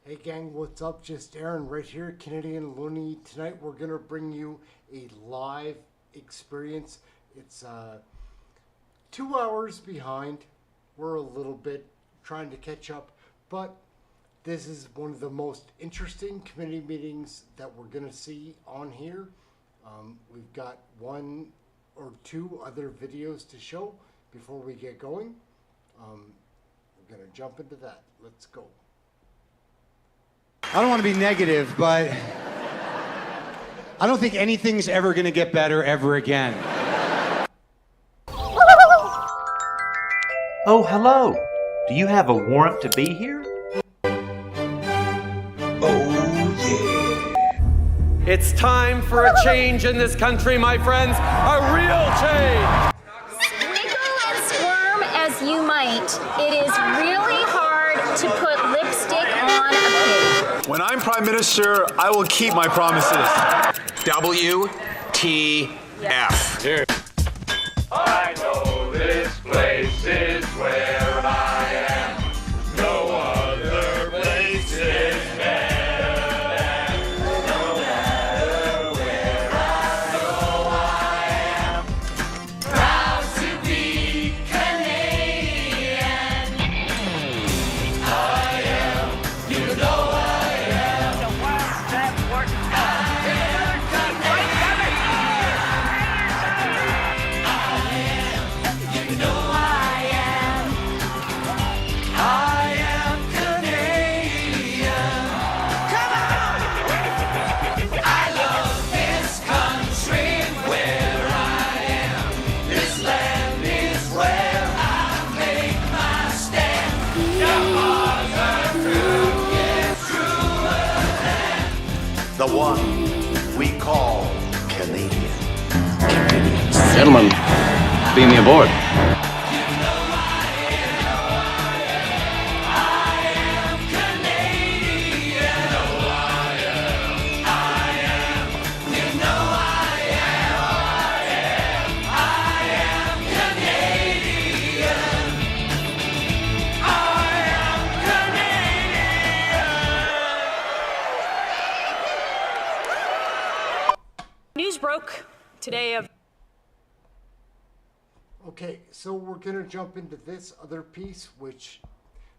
Hey gang, what's up? Just Aaron right here, Canadian Looney. Tonight we're going to bring you a live experience. It's 2 hours behind. We're a little bit trying to catch up, but this is one of the most interesting committee meetings that we're going to see on here. We've got one or two other videos to show before we get going. We're going to jump into that. Let's go. I don't want to be negative, but I don't think anything's ever going to get better ever again. Oh, hello. Do you have a warrant to be here? Oh, yeah. It's time for a change in this country, my friends. A real change. Wiggle and squirm as you might, it is really hard to put lipstick on a pig. When I'm Prime Minister, I will keep my promises. WTF. Here. I know this place is where I am. No other place is better than. No matter where I go, I am proud to be Canadian. I am, you know I am. The worst that works. The one we call Canadian. Gentlemen, beam me aboard. News broke today of... Okay, so we're going to jump into this other piece, which,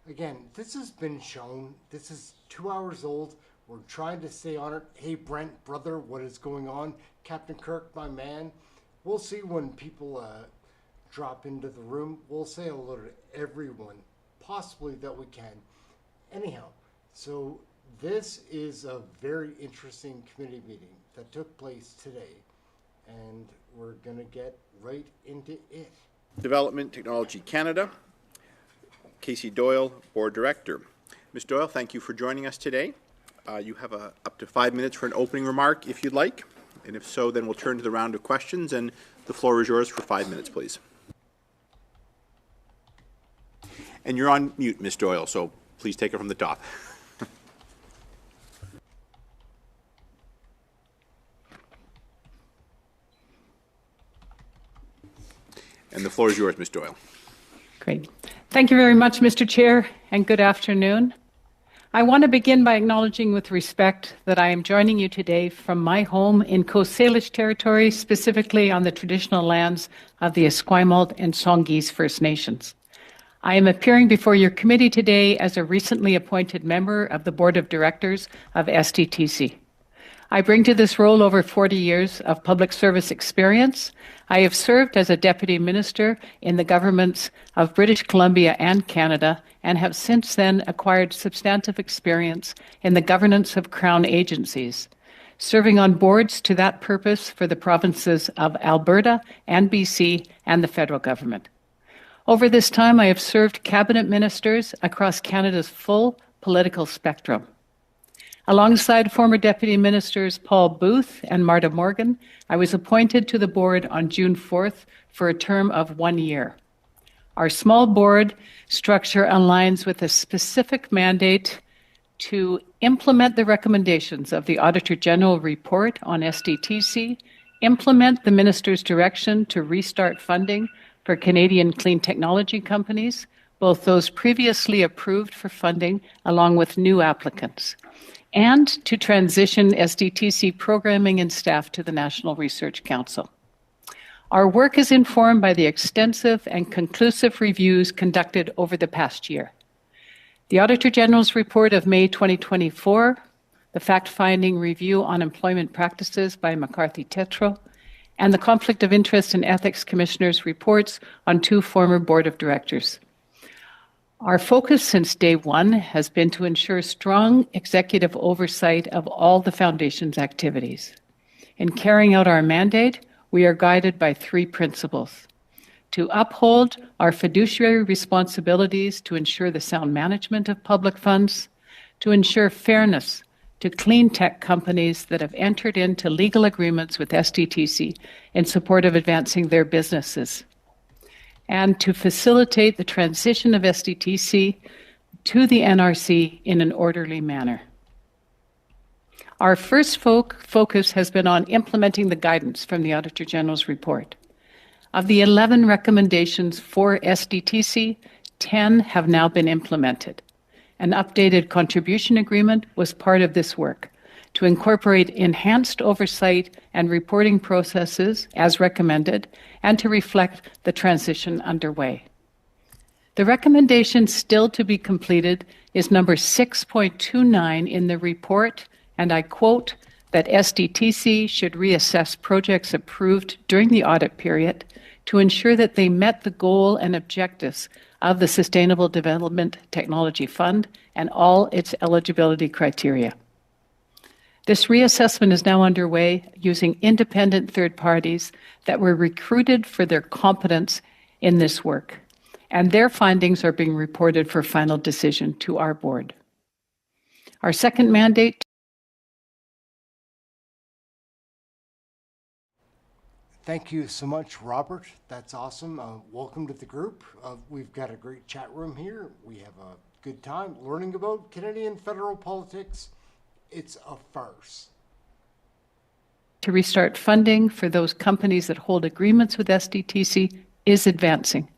again, this has been shown. This is 2 hours old. We're trying to stay on it. Hey, Brent, brother, what is going on? Captain Kirk, my man. We'll see when people drop into the room. We'll say hello to everyone, possibly that we can. Anyhow, so this is a very interesting committee meeting that took place today, and we're going to get right into it. Development Technology Canada, Cassie Doyle, Board Director. Ms. Doyle, thank you for joining us today. You have up to 5 minutes for an opening remark if you'd like, and if so, then we'll turn to the round of questions, and the floor is yours for 5 minutes, please. And you're on mute, Ms. Doyle, so please take it from the top. And the floor is yours, Ms. Doyle. Great. Thank you very much, Mr. Chair, and good afternoon. I want to begin by acknowledging with respect that I am joining you today from my home in Coast Salish territory, specifically on the traditional lands of the Esquimalt and Songhees First Nations. I am appearing before your committee today as a recently appointed member of the Board of Directors of STTC. I bring to this role over 40 years of public service experience. I have served as a Deputy Minister in the governments of British Columbia and Canada, and have since then acquired substantive experience in the governance of Crown agencies, serving on boards to that purpose for the provinces of Alberta and BC and the federal government. Over this time, I have served cabinet ministers across Canada's full political spectrum. Alongside former Deputy Ministers Paul Booth and Marta Morgan, I was appointed to the board on June 4th for a term of 1 year. Our small board structure aligns with a specific mandate to implement the recommendations of the Auditor General report on STTC, implement the Minister's direction to restart funding for Canadian clean technology companies, both those previously approved for funding along with new applicants, and to transition SDTC programming and staff to the National Research Council. Our work is informed by the extensive and conclusive reviews conducted over the past year. The Auditor General's report of May 2024, the fact-finding review on employment practices by McCarthy Tétrault, and the Conflict of Interest and Ethics Commissioner's reports on 2 former board of directors. Our focus since day one has been to ensure strong executive oversight of all the Foundation's activities. In carrying out our mandate, we are guided by 3 principles: to uphold our fiduciary responsibilities to ensure the sound management of public funds, to ensure fairness to clean tech companies that have entered into legal agreements with SDTC in support of advancing their businesses, and to facilitate the transition of SDTC to the NRC in an orderly manner. Our first focus has been on implementing the guidance from the Auditor General's report. Of the 11 recommendations for SDTC, 10 have now been implemented. An updated contribution agreement was part of this work to incorporate enhanced oversight and reporting processes as recommended and to reflect the transition underway. The recommendation still to be completed is number 6.29 in the report, and I quote, that SDTC should reassess projects approved during the audit period to ensure that they met the goal and objectives of the Sustainable Development Technology Fund and all its eligibility criteria. This reassessment is now underway using independent third parties that were recruited for their competence in this work, and their findings are being reported for final decision to our board. Our second mandate. Thank you so much, Robert. That's awesome. Welcome to the group. We've got a great chat room here. We have a good time learning about Canadian federal politics. It's a farce. To restart funding for those companies that hold agreements with SDTC is advancing.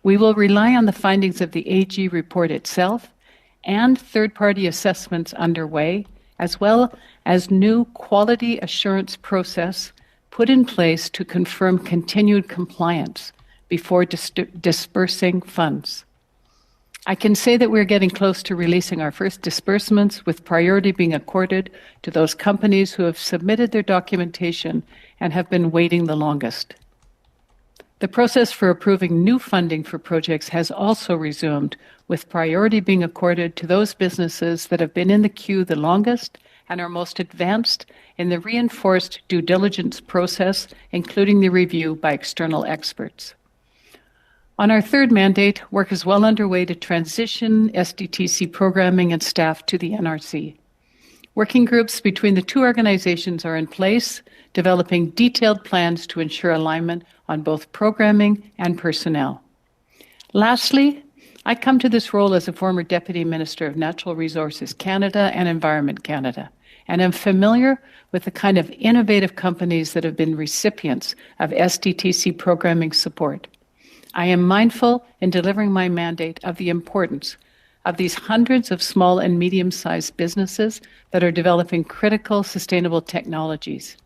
We will rely on the findings of the AG report itself and third-party assessments underway, as well as new quality assurance process put in place to confirm continued compliance before dispersing funds. I can say that we're getting close to releasing our first disbursements, with priority being accorded to those companies who have submitted their documentation and have been waiting the longest. The process for approving new funding for projects has also resumed, with priority being accorded to those businesses that have been in the queue the longest and are most advanced in the reinforced due diligence process, including the review by external experts. On our third mandate, work is well underway to transition SDTC programming and staff to the NRC. Working groups between the 2 organizations are in place, developing detailed plans to ensure alignment on both programming and personnel. Lastly, I come to this role as a former Deputy Minister of Natural Resources Canada and Environment Canada, and am familiar with the kind of innovative companies that have been recipients of SDTC programming support. I am mindful in delivering my mandate of the importance of these hundreds of small and medium-sized businesses that are developing critical sustainable technologies.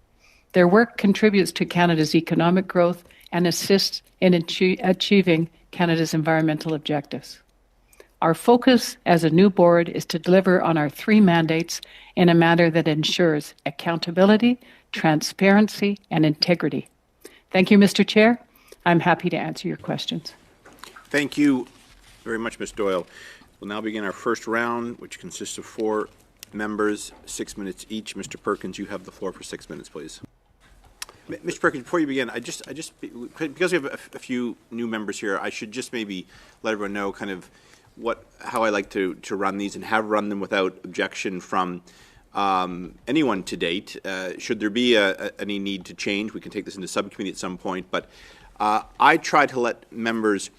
Their work contributes to Canada's economic growth and assists in achieving Canada's environmental objectives. Our focus as a new board is to deliver on our 3 mandates in a manner that ensures accountability, transparency, and integrity. Thank you, Mr. Chair. I'm happy to answer your questions. Thank you very much, Ms. Doyle. We'll now begin our first round, which consists of 4 members, 6 minutes each. Mr. Perkins, you have the floor for 6 minutes, please. Mr. Perkins, before you begin, because we have a few new members here, I should just maybe let everyone know kind of how I like to run these, and have run them without objection from anyone to date. Should there be any need to change, we can take this into subcommittee at some point, but I try to let members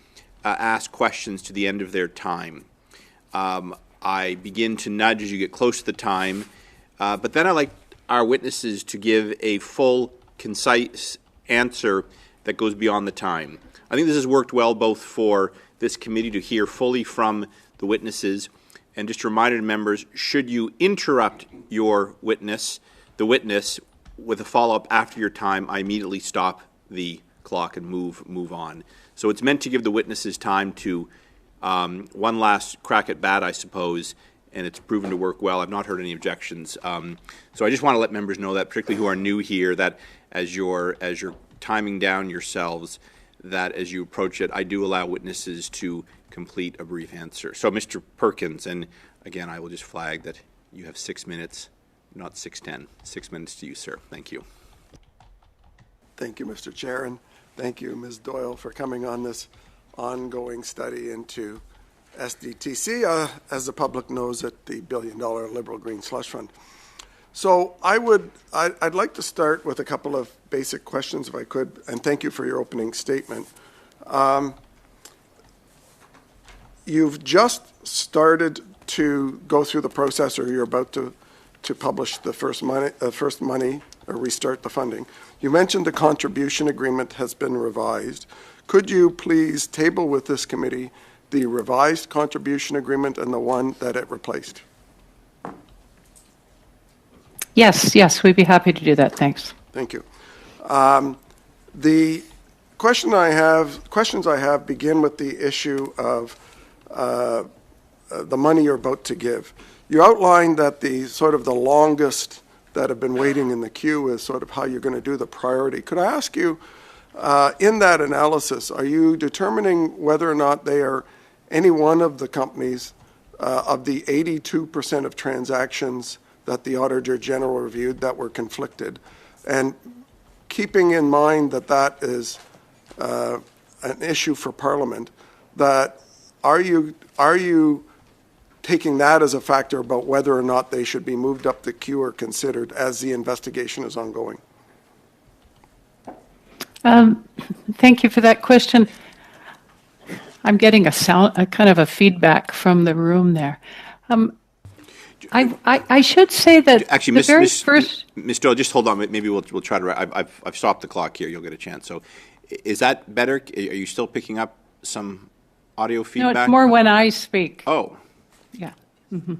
ask questions to the end of their time. I begin to nudge as you get close to the time, but then I like our witnesses to give a full, concise answer that goes beyond the time. I think this has worked well both for this committee to hear fully from the witnesses. And just a reminder to members, should you interrupt your witness, the witness, with a follow-up after your time, I immediately stop the clock and move on. So it's meant to give the witnesses time to one last crack at bat, I suppose, and it's proven to work well. I've not heard any objections. So I just want to let members know that, particularly who are new here, that as you're timing down yourselves, that as you approach it, I do allow witnesses to complete a brief answer. So Mr. Perkins, and again, I will just flag that you have 6 minutes, not 6:10. 6 minutes to you, sir. Thank you. Thank you, Mr. Chair, and thank you, Ms. Doyle, for coming on this ongoing study into SDTC, as the public knows, at the $1 billion Liberal Green Slush Fund. So I'd like to start with a couple of basic questions, if I could, and thank you for your opening statement. You've just started to go through the process, or you're about to publish the first money, or restart the funding. You mentioned the contribution agreement has been revised. Could you please table with this committee the revised contribution agreement and the one that it replaced? Yes, we'd be happy to do that. Thanks. Thank you. The questions I have begin with the issue of the money you're about to give. You outlined that the longest that have been waiting in the queue is sort of how you're going to do the priority. Could I ask you, in that analysis, are you determining whether or not they are any one of the companies of the 82% of transactions that the Auditor General reviewed that were conflicted? And keeping in mind that that is an issue for Parliament, that are you taking that as a factor about whether or not they should be moved up the queue or considered as the investigation is ongoing? Thank you for that question. I'm getting a kind of a feedback from the room there. I should say that actually, the very first. Ms. Doyle, just hold on. Maybe we'll try to. I've stopped the clock here. You'll get a chance. So, is that better? Are you still picking up some audio feedback? No, it's more when I speak. Oh. Yeah. Mm-hmm.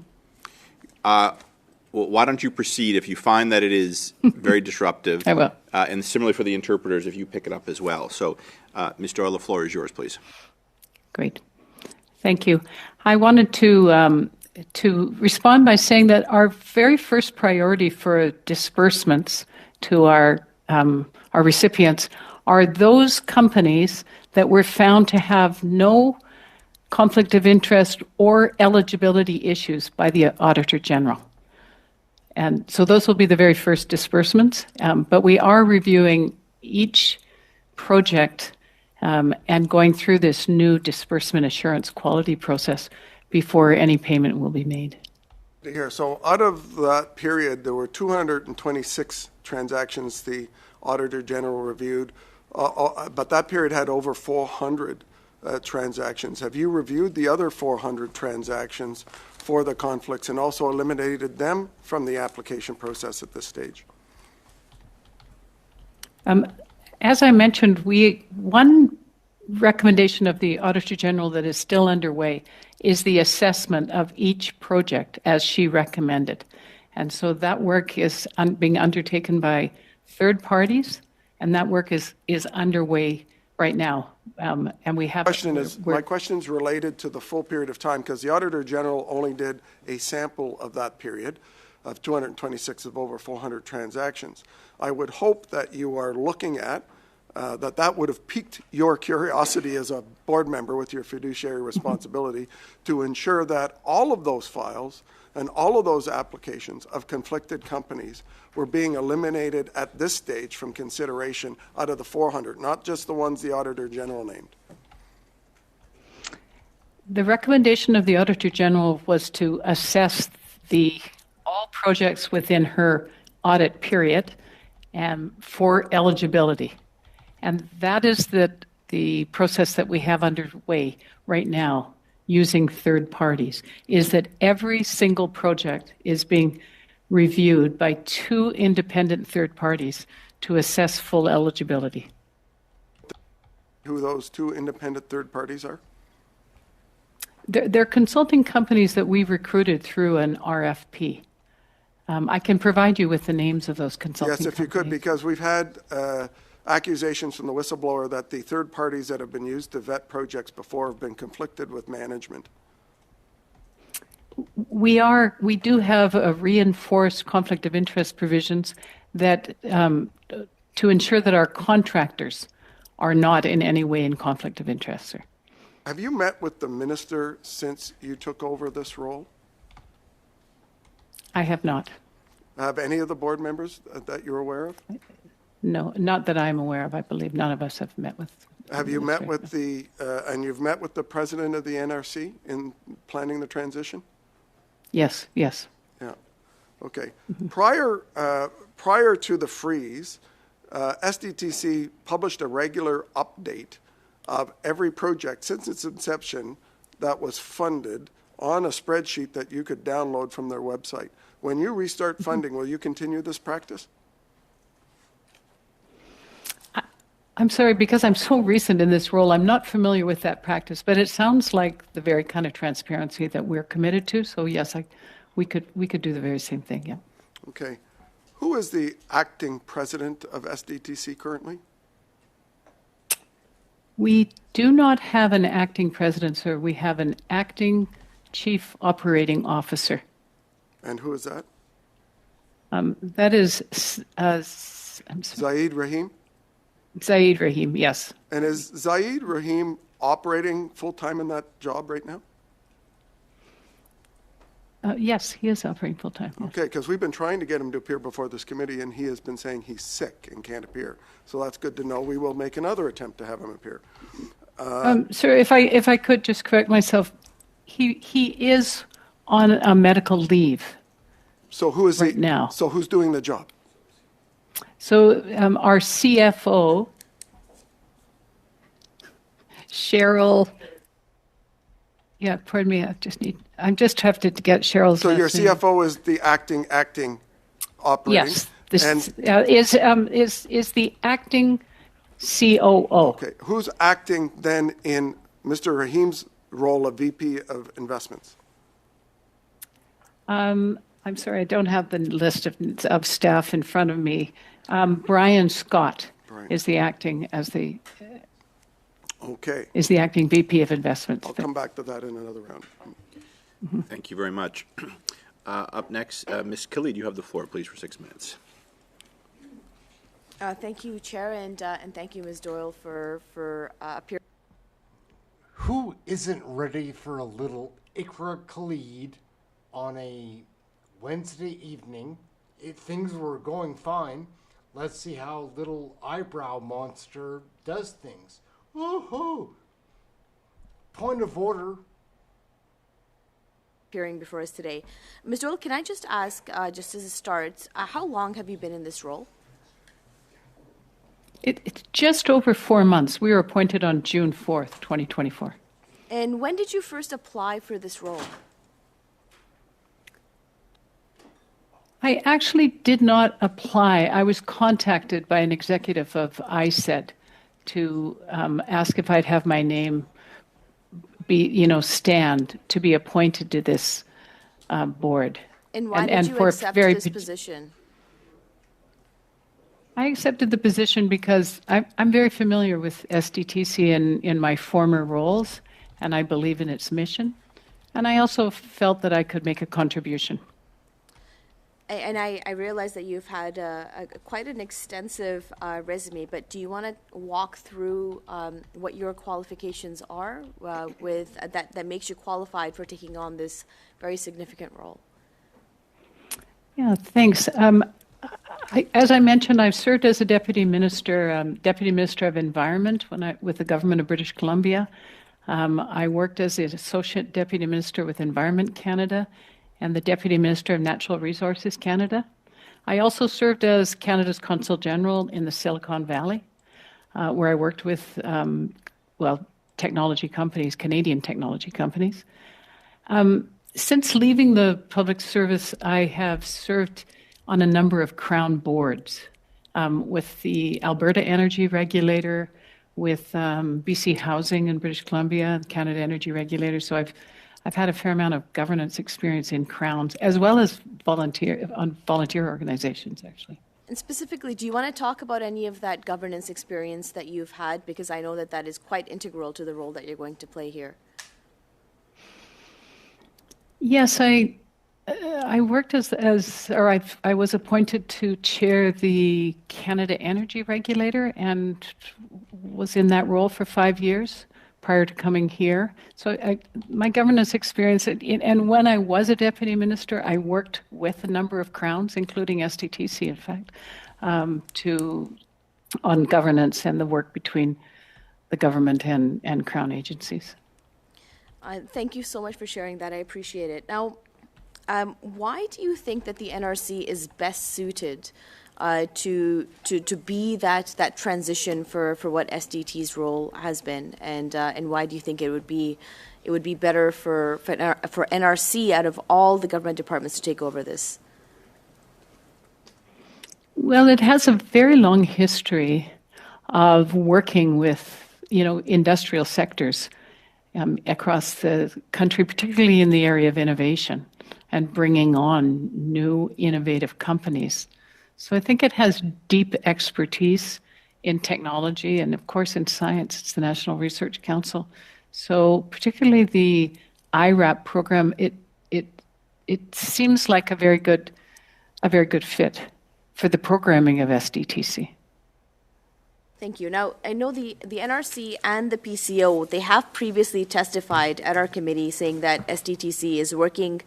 Well, why don't you proceed if you find that it is very disruptive? I will. And similarly for the interpreters, if you pick it up as well. So, Ms. Doyle, the floor is yours, please. Great. Thank you. I wanted to respond by saying that our very first priority for disbursements to our recipients are those companies that were found to have no conflict of interest or eligibility issues by the Auditor General. And so those will be the very first disbursements, but we are reviewing each project and going through this new disbursement assurance quality process before any payment will be made. Here, so out of that period, there were 226 transactions the Auditor General reviewed, but that period had over 400 transactions. Have you reviewed the other 400 transactions for the conflicts and also eliminated them from the application process at this stage? As I mentioned, one recommendation of the Auditor General that is still underway is the assessment of each project as she recommended. And so that work is being undertaken by third parties, and that work is underway right now. And we have... My question is related to the full period of time, because the Auditor General only did a sample of that period of 226 of over 400 transactions. I would hope that you are looking at that would have piqued your curiosity as a board member with your fiduciary responsibility to ensure that all of those files and all of those applications of conflicted companies were being eliminated at this stage from consideration out of the 400, not just the ones the Auditor General named. The recommendation of the Auditor General was to assess all projects within her audit period for eligibility. And that is the process that we have underway right now using third parties, is that every single project is being reviewed by 2 independent third parties to assess full eligibility. Who those 2 independent third parties are? They're consulting companies that we've recruited through an RFP. I can provide you with the names of those consulting companies. Yes, if you could, because we've had accusations from the whistleblower that the third parties that have been used to vet projects before have been conflicted with management. We do have a reinforced conflict of interest provisions that to ensure that our contractors are not in any way in conflict of interest, sir. Have you met with the minister since you took over this role? I have not. Have any of the board members that you're aware of? No, not that I'm aware of. I believe none of us have met with. Have you met with and you've met with the president of the NRC in planning the transition? Yes, yes. Yeah. Okay. Prior to the freeze, SDTC published a regular update of every project since its inception that was funded on a spreadsheet that you could download from their website. When you restart funding, will you continue this practice? I'm sorry, because I'm so recent in this role, I'm not familiar with that practice, but it sounds like the very kind of transparency that we're committed to. So yes, we could do the very same thing, yeah. Okay. Who is the acting president of SDTC currently? We do not have an acting president, sir. We have an acting chief operating officer. And who is that? That is Zaid Rahim? Zaid Rahim, yes. And is Zaid Rahim operating full-time in that job right now? Yes, he is operating full-time. Yes. Okay, because we've been trying to get him to appear before this committee, and he has been saying he's sick and can't appear. So that's good to know. We will make another attempt to have him appear. Sir, if I could just correct myself, he is on a medical leave. So who is right now? So who's doing the job? So our CFO, Cheryl. Yeah, pardon me. I just have to get Cheryl's. So your CFO is the acting operating. Yes, this is the acting COO. Okay, who's acting then in Mr. Rahim's role of VP of Investments? I'm sorry, I don't have the list of staff in front of me. Brian Scott is the acting is the acting VP of Investments. I'll come back to that in another round. Thank you very much. Up next, Ms. Khalid, you have the floor, please, for 6 minutes. Thank you, Chair, and thank you, Ms. Doyle, for appearing. Who isn't ready for a little Ikra Khalid on a Wednesday evening? Things were going fine. Let's see how little eyebrow monster does things. Woohoo! Point of order. Appearing before us today. Ms. Doyle, can I just ask, just as a start, how long have you been in this role? It's just over 4 months. We were appointed on June 4th, 2024. And when did you first apply for this role? I actually did not apply. I was contacted by an executive of ISED to ask if I'd have my name stand to be appointed to this board. And why did you accept this position? I accepted the position because I'm very familiar with SDTC in my former roles, and I believe in its mission. And I also felt that I could make a contribution. And I realize that you've had quite an extensive resume, but do you want to walk through what your qualifications are that makes you qualified for taking on this very significant role? Yeah, thanks. As I mentioned, I've served as a Deputy Minister of Environment with the Government of British Columbia. I worked as the Associate Deputy Minister with Environment Canada and the Deputy Minister of Natural Resources Canada. I also served as Canada's Consul General in the Silicon Valley, where I worked with, technology companies, Canadian technology companies. Since leaving the public service, I have served on a number of Crown boards with the Alberta Energy Regulator, with BC Housing in British Columbia, Canada Energy Regulator. So I've had a fair amount of governance experience in Crowns, as well as volunteer organizations, actually. And specifically, do you want to talk about any of that governance experience that you've had? Because I know that that is quite integral to the role that you're going to play here. Yes, I worked I was appointed to chair the Canada Energy Regulator and was in that role for 5 years prior to coming here. So my governance experience, and when I was a deputy minister, I worked with a number of crowns, including STTC, in fact, on governance and the work between the government and crown agencies. Thank you so much for sharing that. I appreciate it. Now, why do you think that the NRC is best suited to be that transition for what SDT's role has been, and why do you think it would be better for NRC out of all the government departments to take over this? Well, it has a very long history of working with industrial sectors across the country, particularly in the area of innovation and bringing on new innovative companies. So I think it has deep expertise in technology and, of course, in science. It's the National Research Council. So particularly the IRAP program, it seems like a very good fit for the programming of SDTC. Thank you. Now, I know the NRC and the PCO, they have previously testified at our committee saying that SDTC is working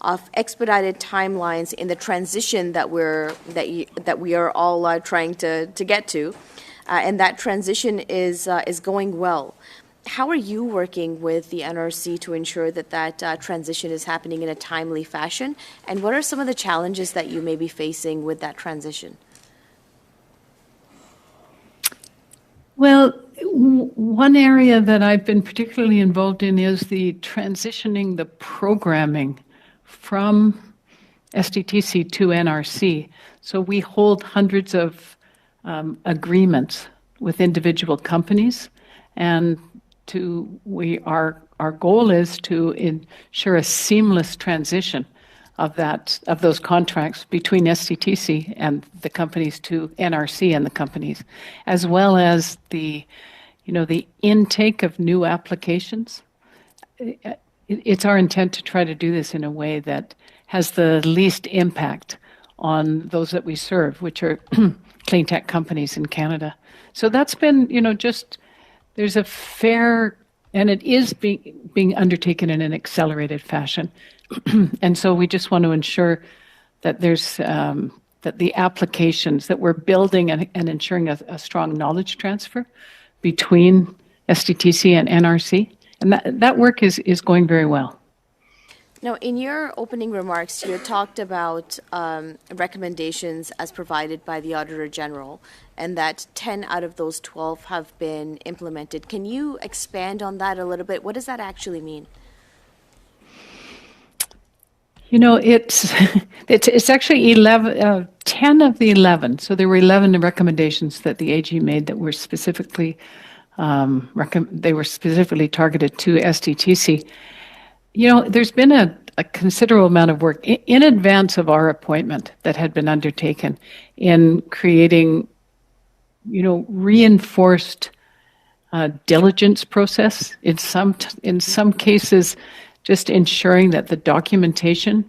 off expedited timelines in the transition that we are all trying to get to, and that transition is going well. How are you working with the NRC to ensure that transition is happening in a timely fashion, and what are some of the challenges that you may be facing with that transition? Well, one area that I've been particularly involved in is the transitioning the programming from SDTC to NRC. So we hold hundreds of agreements with individual companies, and our goal is to ensure a seamless transition of those contracts between SDTC and the companies to NRC and the companies, as well as the intake of new applications. It's our intent to try to do this in a way that has the least impact on those that we serve, which are clean tech companies in Canada. So that's been, there's a fair, and it is being undertaken in an accelerated fashion. And so we just want to ensure that there's that the applications that we're building and ensuring a strong knowledge transfer between SDTC and NRC, and that work is going very well. Now, in your opening remarks, you talked about recommendations as provided by the Auditor General, and that 10 out of those 12 have been implemented. Can you expand on that a little bit? What does that actually mean? It's actually 10 of the 11. So there were 11 recommendations that the AG made that were specifically specifically targeted to SDTC. There's been a considerable amount of work in advance of our appointment that had been undertaken in creating, reinforced diligence process. In some cases, just ensuring that the documentation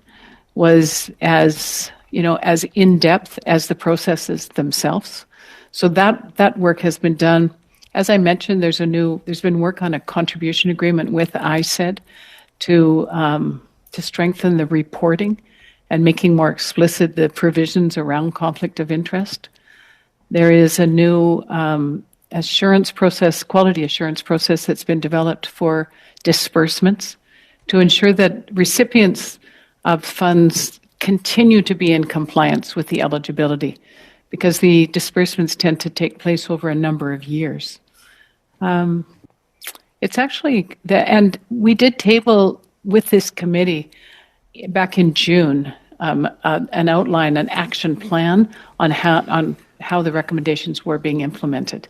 was as in-depth as the processes themselves. So that work has been done. As I mentioned, there's been work on a contribution agreement with ISED to strengthen the reporting and making more explicit the provisions around conflict of interest. There is a new quality assurance process that's been developed for disbursements to ensure that recipients of funds continue to be in compliance with the eligibility, because the disbursements tend to take place over a number of years. It's actually, and we did table with this committee back in June an outline, an action plan on how the recommendations were being implemented,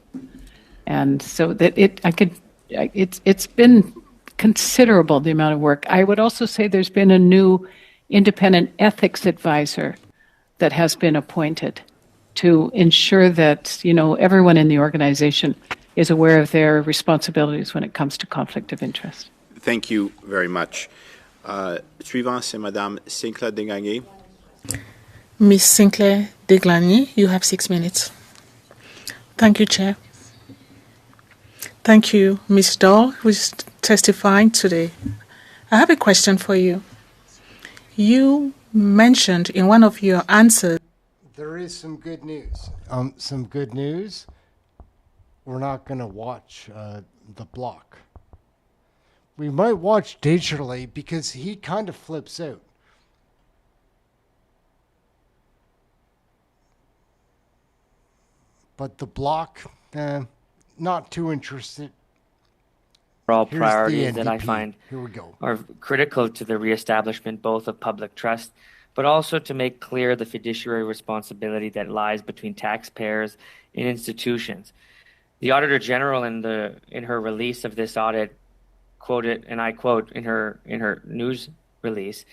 and so that it's been considerable, the amount of work. I would also say there's been a new independent ethics advisor that has been appointed to ensure that, everyone in the organization is aware of their responsibilities when it comes to conflict of interest. Thank you very much. Suivant, c'est Madame Sinclair Desgagnés. Miss Sinclair Desgagnés, you have 6 minutes. Thank you, Chair. Thank you, Ms. Doyle, who is testifying today. I have a question for you. You mentioned in one of your answers. There is some good news. Some good news. We're not going to watch the block. We might watch digitally because he kind of flips out. But the block, not too interested. All Here's priorities the that I NDP. find Here we go. are critical to the reestablishment both of public trust, but also to make clear the fiduciary responsibility that lies between taxpayers and institutions. The Auditor General in her release of this audit quoted, and I quote in her news release,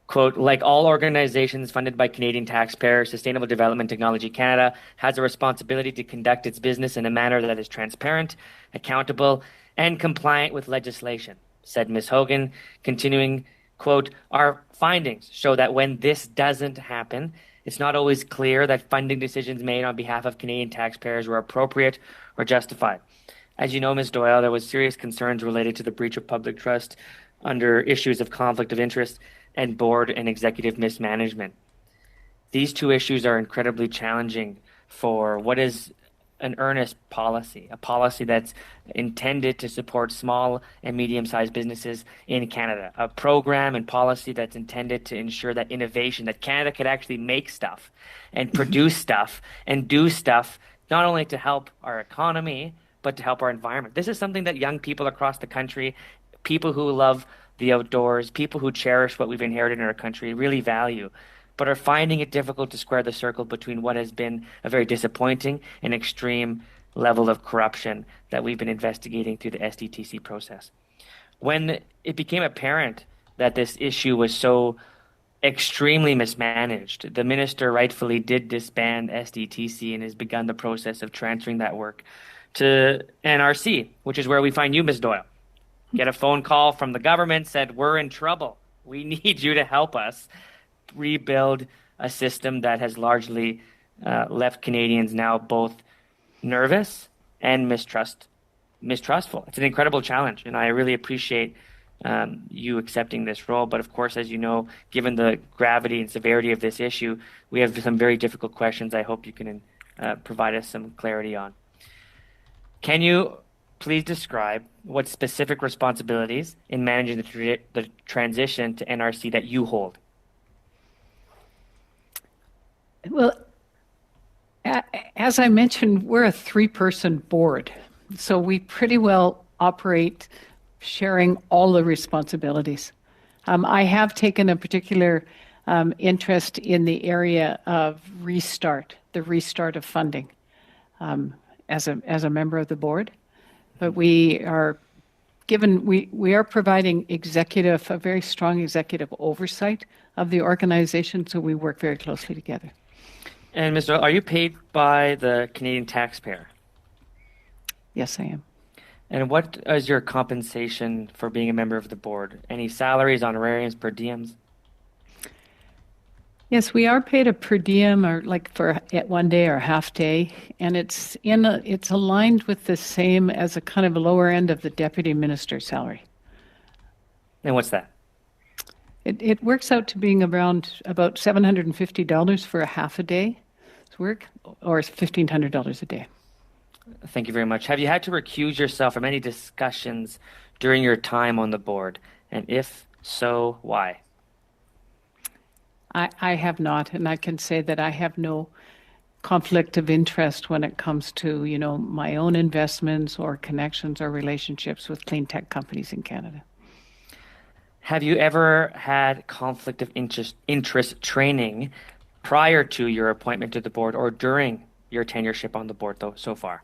quote, like all organizations funded by Canadian taxpayers, Sustainable Development Technology Canada has a responsibility to conduct its business in a manner that is transparent, accountable, and compliant with legislation, said Ms. Hogan, continuing, quote, our findings show that when this doesn't happen, it's not always clear that funding decisions made on behalf of Canadian taxpayers were appropriate or justified. As you know, Ms. Doyle, there was serious concerns related to the breach of public trust under issues of conflict of interest and board and executive mismanagement. These two issues are incredibly challenging for what is an earnest policy, a policy that's intended to support small and medium-sized businesses in Canada, a program and policy that's intended to ensure that innovation, that Canada could actually make stuff and produce stuff and do stuff, not only to help our economy, but to help our environment. This is something that young people across the country, people who love the outdoors, people who cherish what we've inherited in our country really value, but are finding it difficult to square the circle between what has been a very disappointing and extreme level of corruption that we've been investigating through the SDTC process. When it became apparent that this issue was so extremely mismanaged, the minister rightfully did disband SDTC and has begun the process of transferring that work to NRC, which is where we find you, Ms. Doyle. Get a phone call from the government, said, we're in trouble. We need you to help us rebuild a system that has largely left Canadians now both nervous and mistrustful. It's an incredible challenge, and I really appreciate you accepting this role. But of course, as you know, given the gravity and severity of this issue, we have some very difficult questions I hope you can provide us some clarity on. Can you please describe what specific responsibilities in managing the transition to NRC that you hold? Well, as I mentioned, we're a 3-person board, so we pretty well operate sharing all the responsibilities. I have taken a particular interest in the area of the restart of funding as a member of the board. But we are providing a very strong executive oversight of the organization, so we work very closely together. And Ms. Doyle, are you paid by the Canadian taxpayer? Yes, I am. And what is your compensation for being a member of the board? Any salaries, honorariums, per diems? Yes, we are paid a per diem, or like for one day or half day, and it's aligned with the same as a kind of a lower end of the deputy minister's salary. And what's that? It works out to being about $750 for a half a day's work, or $1,500 a day. Thank you very much. Have you had to recuse yourself from any discussions during your time on the board? And if so, why? I have not, and I can say that I have no conflict of interest when it comes to, my own investments or connections or relationships with clean tech companies in Canada. Have you ever had conflict of interest training prior to your appointment to the board or during your tenureship on the board, though, so far?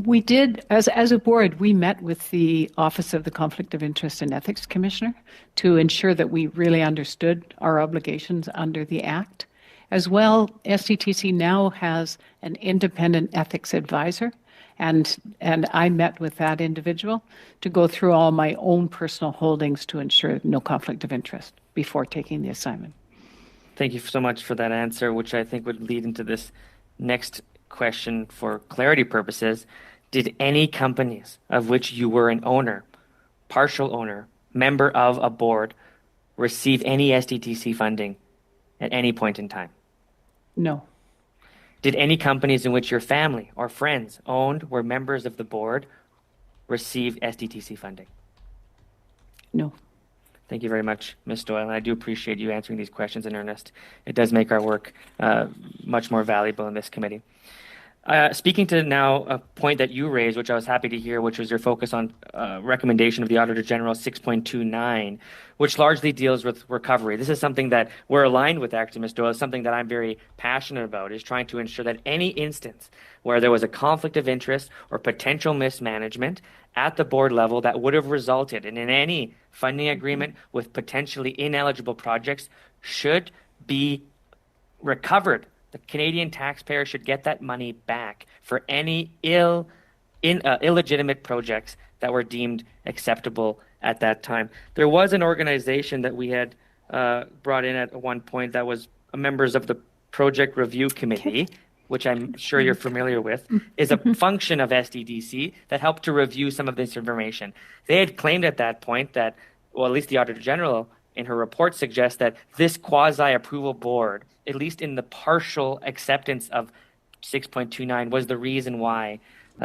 We did, as a board, we met with the Office of the Conflict of Interest and Ethics Commissioner to ensure that we really understood our obligations under the Act. As well, SDTC now has an independent ethics advisor, and I met with that individual to go through all my own personal holdings to ensure no conflict of interest before taking the assignment. Thank you so much for that answer, which I think would lead into this next question for clarity purposes. Did any companies of which you were an owner, partial owner, member of a board, receive any SDTC funding at any point in time? No. Did any companies in which your family or friends owned, were members of the board, receive SDTC funding? No. Thank you very much, Ms. Doyle, and I do appreciate you answering these questions in earnest. It does make our work much more valuable in this committee. Speaking to now a point that you raised, which I was happy to hear, which was your focus on recommendation of the Auditor General 6.29, which largely deals with recovery. This is something that we're aligned with, actually, Ms. Doyle. It's something that I'm very passionate about, is trying to ensure that any instance where there was a conflict of interest or potential mismanagement at the board level that would have resulted in any funding agreement with potentially ineligible projects should be recovered. The Canadian taxpayer should get that money back for any illegitimate projects that were deemed acceptable at that time. There was an organization that we had brought in at one point that was members of the Project Review Committee, which I'm sure you're familiar with, is a function of SDDC that helped to review some of this information. They had claimed at that point that, well, at least the Auditor General in her report suggests that this quasi-approval board, at least in the partial acceptance of 6.29, was the reason why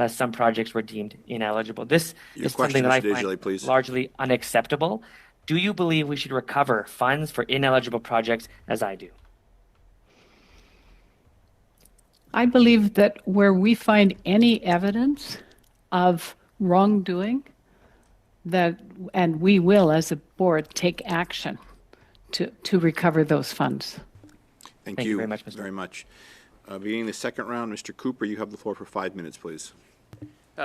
some projects were deemed ineligible. This is something that I find largely unacceptable. Do you believe we should recover funds for ineligible projects, as I do? I believe that where we find any evidence of wrongdoing, and we will, as a board, take action to recover those funds. Thank you very much, Mr. Very much. Beginning the second round, Mr. Cooper, you have the floor for 5 minutes, please.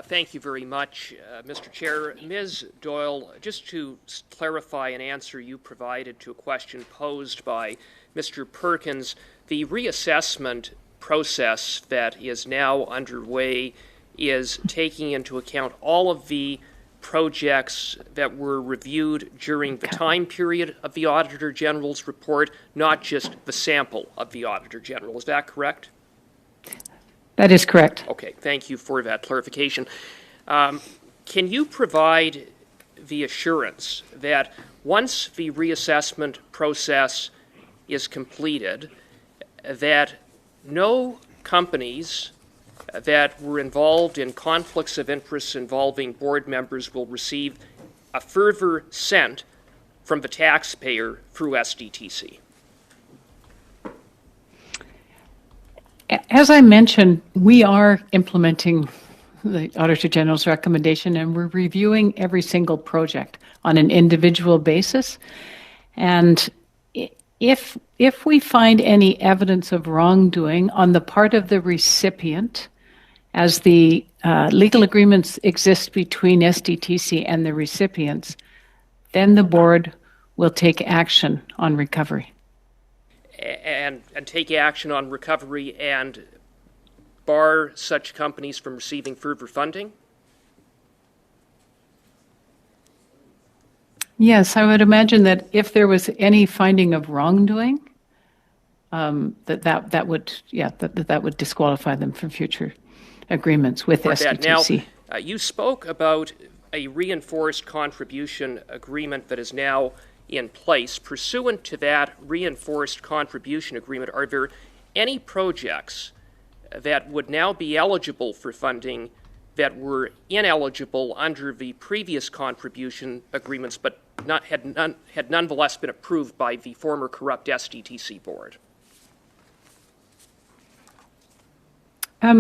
Thank you very much, Mr. Chair. Ms. Doyle, just to clarify an answer you provided to a question posed by Mr. Perkins, the reassessment process that is now underway is taking into account all of the projects that were reviewed during the time period of the Auditor General's report, not just the sample of the Auditor General. Is that correct? That is correct. Okay, thank you for that clarification. Can you provide the assurance that once the reassessment process is completed, that no companies that were involved in conflicts of interest involving board members will receive a further cent from the taxpayer through SDTC? As I mentioned, we are implementing the Auditor General's recommendation, and we're reviewing every single project on an individual basis. And if we find any evidence of wrongdoing on the part of the recipient, as the legal agreements exist between SDTC and the recipients, then the board will take action on recovery. And take action on recovery and bar such companies from receiving further funding? Yes, I would imagine that if there was any finding of wrongdoing, that would disqualify them from future agreements with SDTC. Now, you spoke about a reinforced contribution agreement that is now in place. Pursuant to that reinforced contribution agreement, are there any projects that would now be eligible for funding that were ineligible under the previous contribution agreements but had nonetheless been approved by the former corrupt SDTC board? That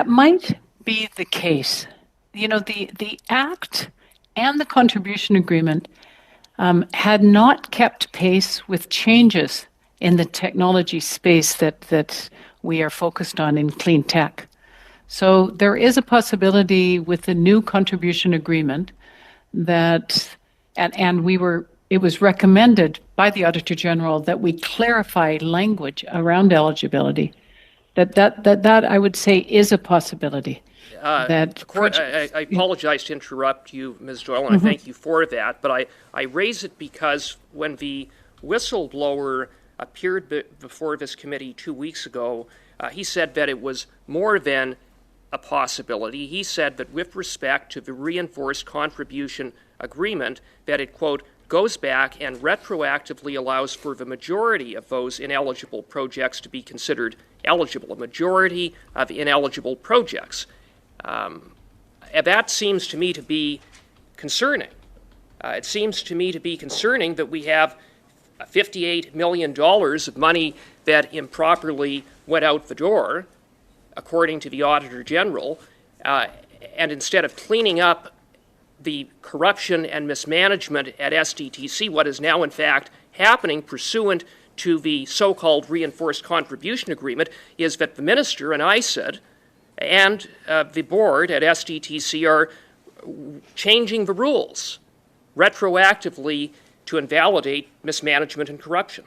might be the case. You know, the Act and the contribution agreement had not kept pace with changes in the technology space that we are focused on in clean tech. So there is a possibility with the new contribution agreement that, and it was recommended by the Auditor General that we clarify language around eligibility. That I would say is a possibility. I apologize to interrupt you, Ms. Doyle, and I thank you for that, but I raise it because when the whistleblower appeared before this committee 2 weeks ago, he said that it was more than a possibility. He said that with respect to the reinforced contribution agreement, that it, quote, goes back and retroactively allows for the majority of those ineligible projects to be considered eligible, a majority of ineligible projects. That seems to me to be concerning. It seems to me to be concerning that we have $58 million of money that improperly went out the door, according to the Auditor General, and instead of cleaning up the corruption and mismanagement at SDTC, what is now in fact happening pursuant to the so-called reinforced contribution agreement is that the minister and ISID and the board at SDTC are changing the rules retroactively to invalidate mismanagement and corruption.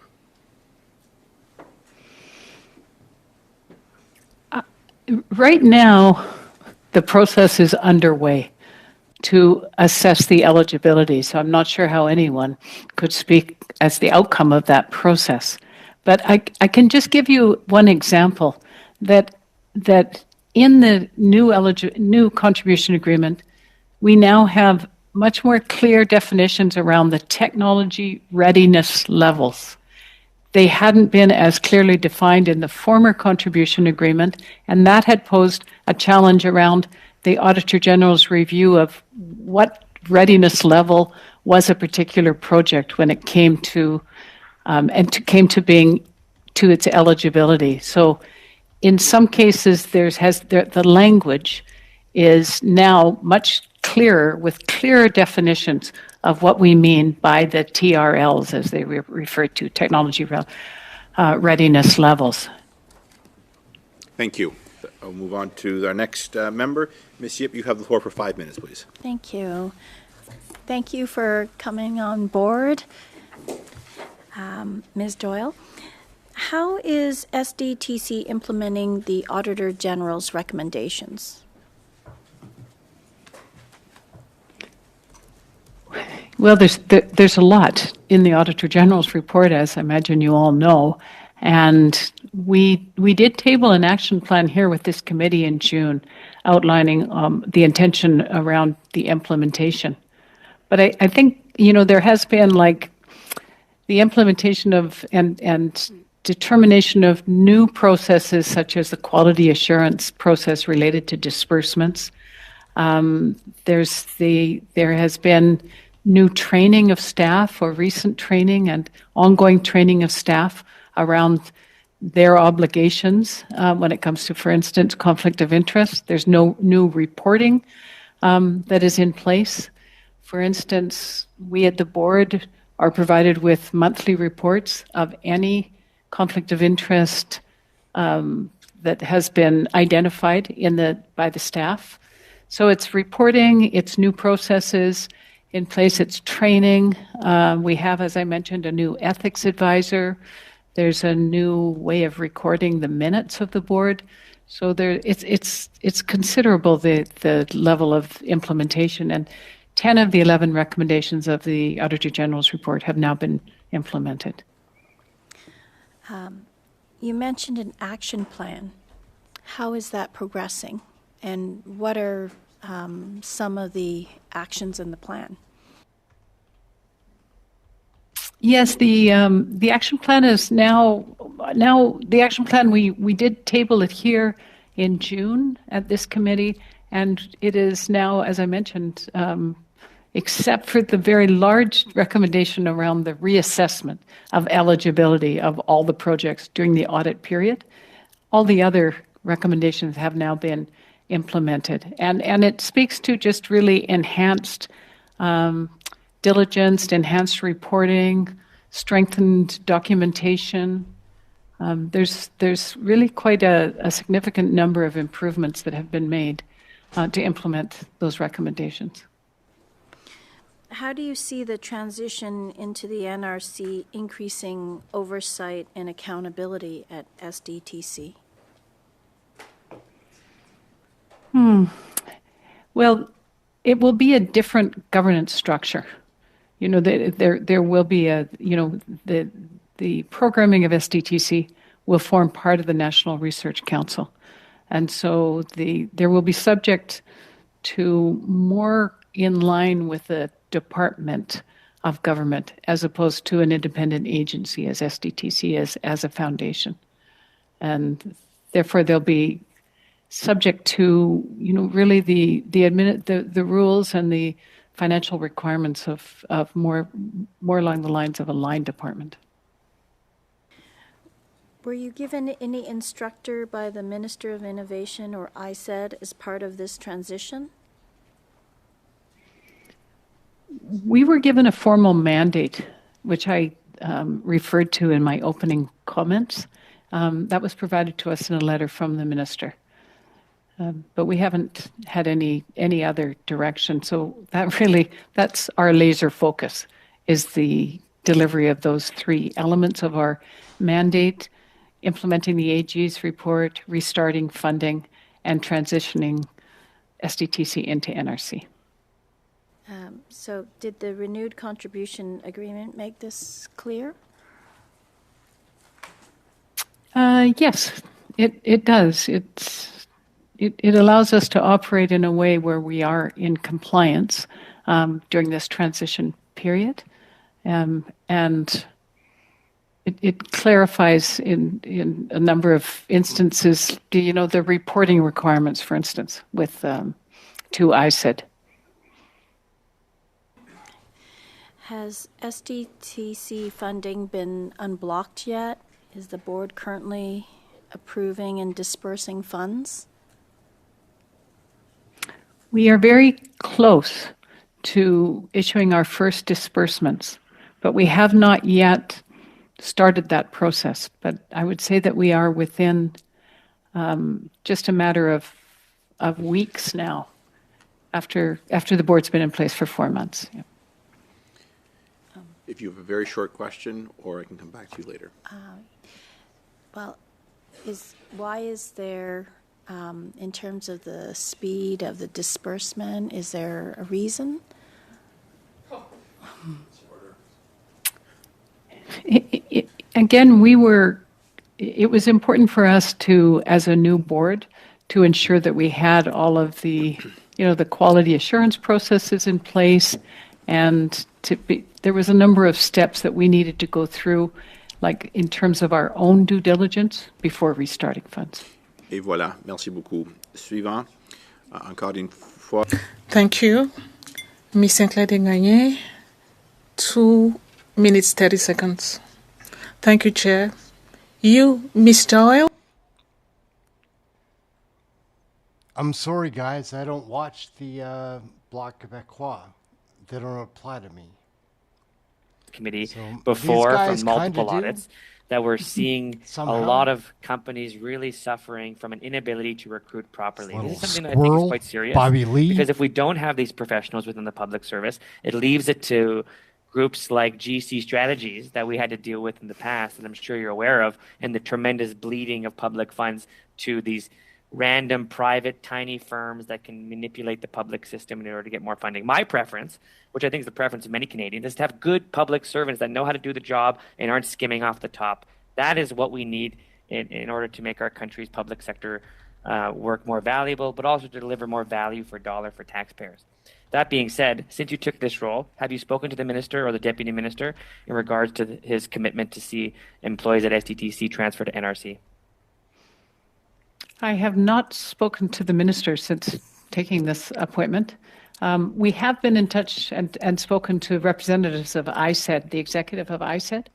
Right now, the process is underway to assess the eligibility, so I'm not sure how anyone could speak as the outcome of that process. But I can just give you one example that in the new contribution agreement, we now have much more clear definitions around the technology readiness levels. They hadn't been as clearly defined in the former contribution agreement, and that had posed a challenge around the Auditor General's review of what readiness level was a particular project when it came to its eligibility. So in some cases, the language is now much clearer, with clearer definitions of what we mean by the TRLs, as they refer to, technology readiness levels. Thank you. I'll move on to our next member. Ms. Yip, you have the floor for 5 minutes, please. Thank you. Thank you for coming on board, Ms. Doyle. How is SDTC implementing the Auditor General's recommendations? Well, there's a lot in the Auditor General's report, as I imagine you all know, and we did table an action plan here with this committee in June, outlining the intention around the implementation. But I think there has been the implementation of and determination of new processes, such as the quality assurance process related to disbursements. There has been new training of staff, or recent training and ongoing training of staff around their obligations when it comes to, for instance, conflict of interest. There's no new reporting that is in place. For instance, we at the board are provided with monthly reports of any conflict of interest that has been identified by the staff. So it's reporting, it's new processes in place, it's training. We have, as I mentioned, a new ethics advisor. There's a new way of recording the minutes of the board. So it's considerable, the level of implementation, and 10 of the 11 recommendations of the Auditor General's report have now been implemented. You mentioned an action plan. How is that progressing? And what are some of the actions in the plan? Yes, the action plan is now the action plan, we did table it here in June at this committee, and it is now, as I mentioned, except for the very large recommendation around the reassessment of eligibility of all the projects during the audit period, all the other recommendations have now been implemented. And it speaks to just really enhanced diligence, enhanced reporting, strengthened documentation, There's really quite a significant number of improvements that have been made to implement those recommendations. How do you see the transition into the NRC increasing oversight and accountability at SDTC? Well, it will be a different governance structure. You know, there will be the programming of SDTC will form part of the National Research Council. And so there will be subject to more in line with the department of government as opposed to an independent agency as SDTC is as a foundation. And therefore they'll be subject to, really the rules and the financial requirements of more along the lines of a line department. Were you given any instructor by the Minister of Innovation or ISED as part of this transition? We were given a formal mandate, which I referred to in my opening comments. That was provided to us in a letter from the minister. But we haven't had any other direction. So that's our laser focus, is the delivery of those three elements of our mandate: implementing the AG's report, restarting funding, and transitioning SDTC into NRC. So did the renewed contribution agreement make this clear? Yes, it does. It allows us to operate in a way where we are in compliance during this transition period, and it clarifies in a number of instances, the reporting requirements, for instance, with to ISED. Has SDTC funding been unblocked yet? Is the board currently approving and dispersing funds? We are very close to issuing our first disbursements, but we have not yet started that process. But I would say that we are within just a matter of weeks now, after the board's been in place for 4 months. Yeah. If you have a very short question, or I can come back to you later. Well, why is there, in terms of the speed of the disbursement, is there a reason? Again, it was important for us to, as a new board, to ensure that we had all of the, the quality assurance processes in place, and there was a number of steps that we needed to go through, like in terms of our own due diligence before restarting funds. Et voilà, merci beaucoup. Suivant, encore une fois. Thank you. Ms. Sinclair Desgagnés, 2 minutes, 30 seconds. Thank you, Chair. You, Ms. Doyle? I'm sorry, guys. I don't watch the Bloc Québécois. They don't apply to me. Committee So before these guys from multiple kinda do. audits that we're seeing a Somehow. lot of companies really suffering from an inability to recruit properly. This is Little something that I think is squirrel, quite serious. Bobby Lee. Because if we don't have these professionals within the public service, it leaves it to groups like GC Strategies that we had to deal with in the past, and I'm sure you're aware of, and the tremendous bleeding of public funds to these random private tiny firms that can manipulate the public system in order to get more funding. My preference, which I think is the preference of many Canadians, is to have good public servants that know how to do the job and aren't skimming off the top. That is what we need in order to make our country's public sector work more valuable, but also to deliver more value for dollar for taxpayers. That being said, since you took this role, have you spoken to the minister or the deputy minister in regards to his commitment to see employees at SDTC transfer to NRC? I have not spoken to the minister since taking this appointment. We have been in touch and spoken to representatives of ISED, the executive of ISED.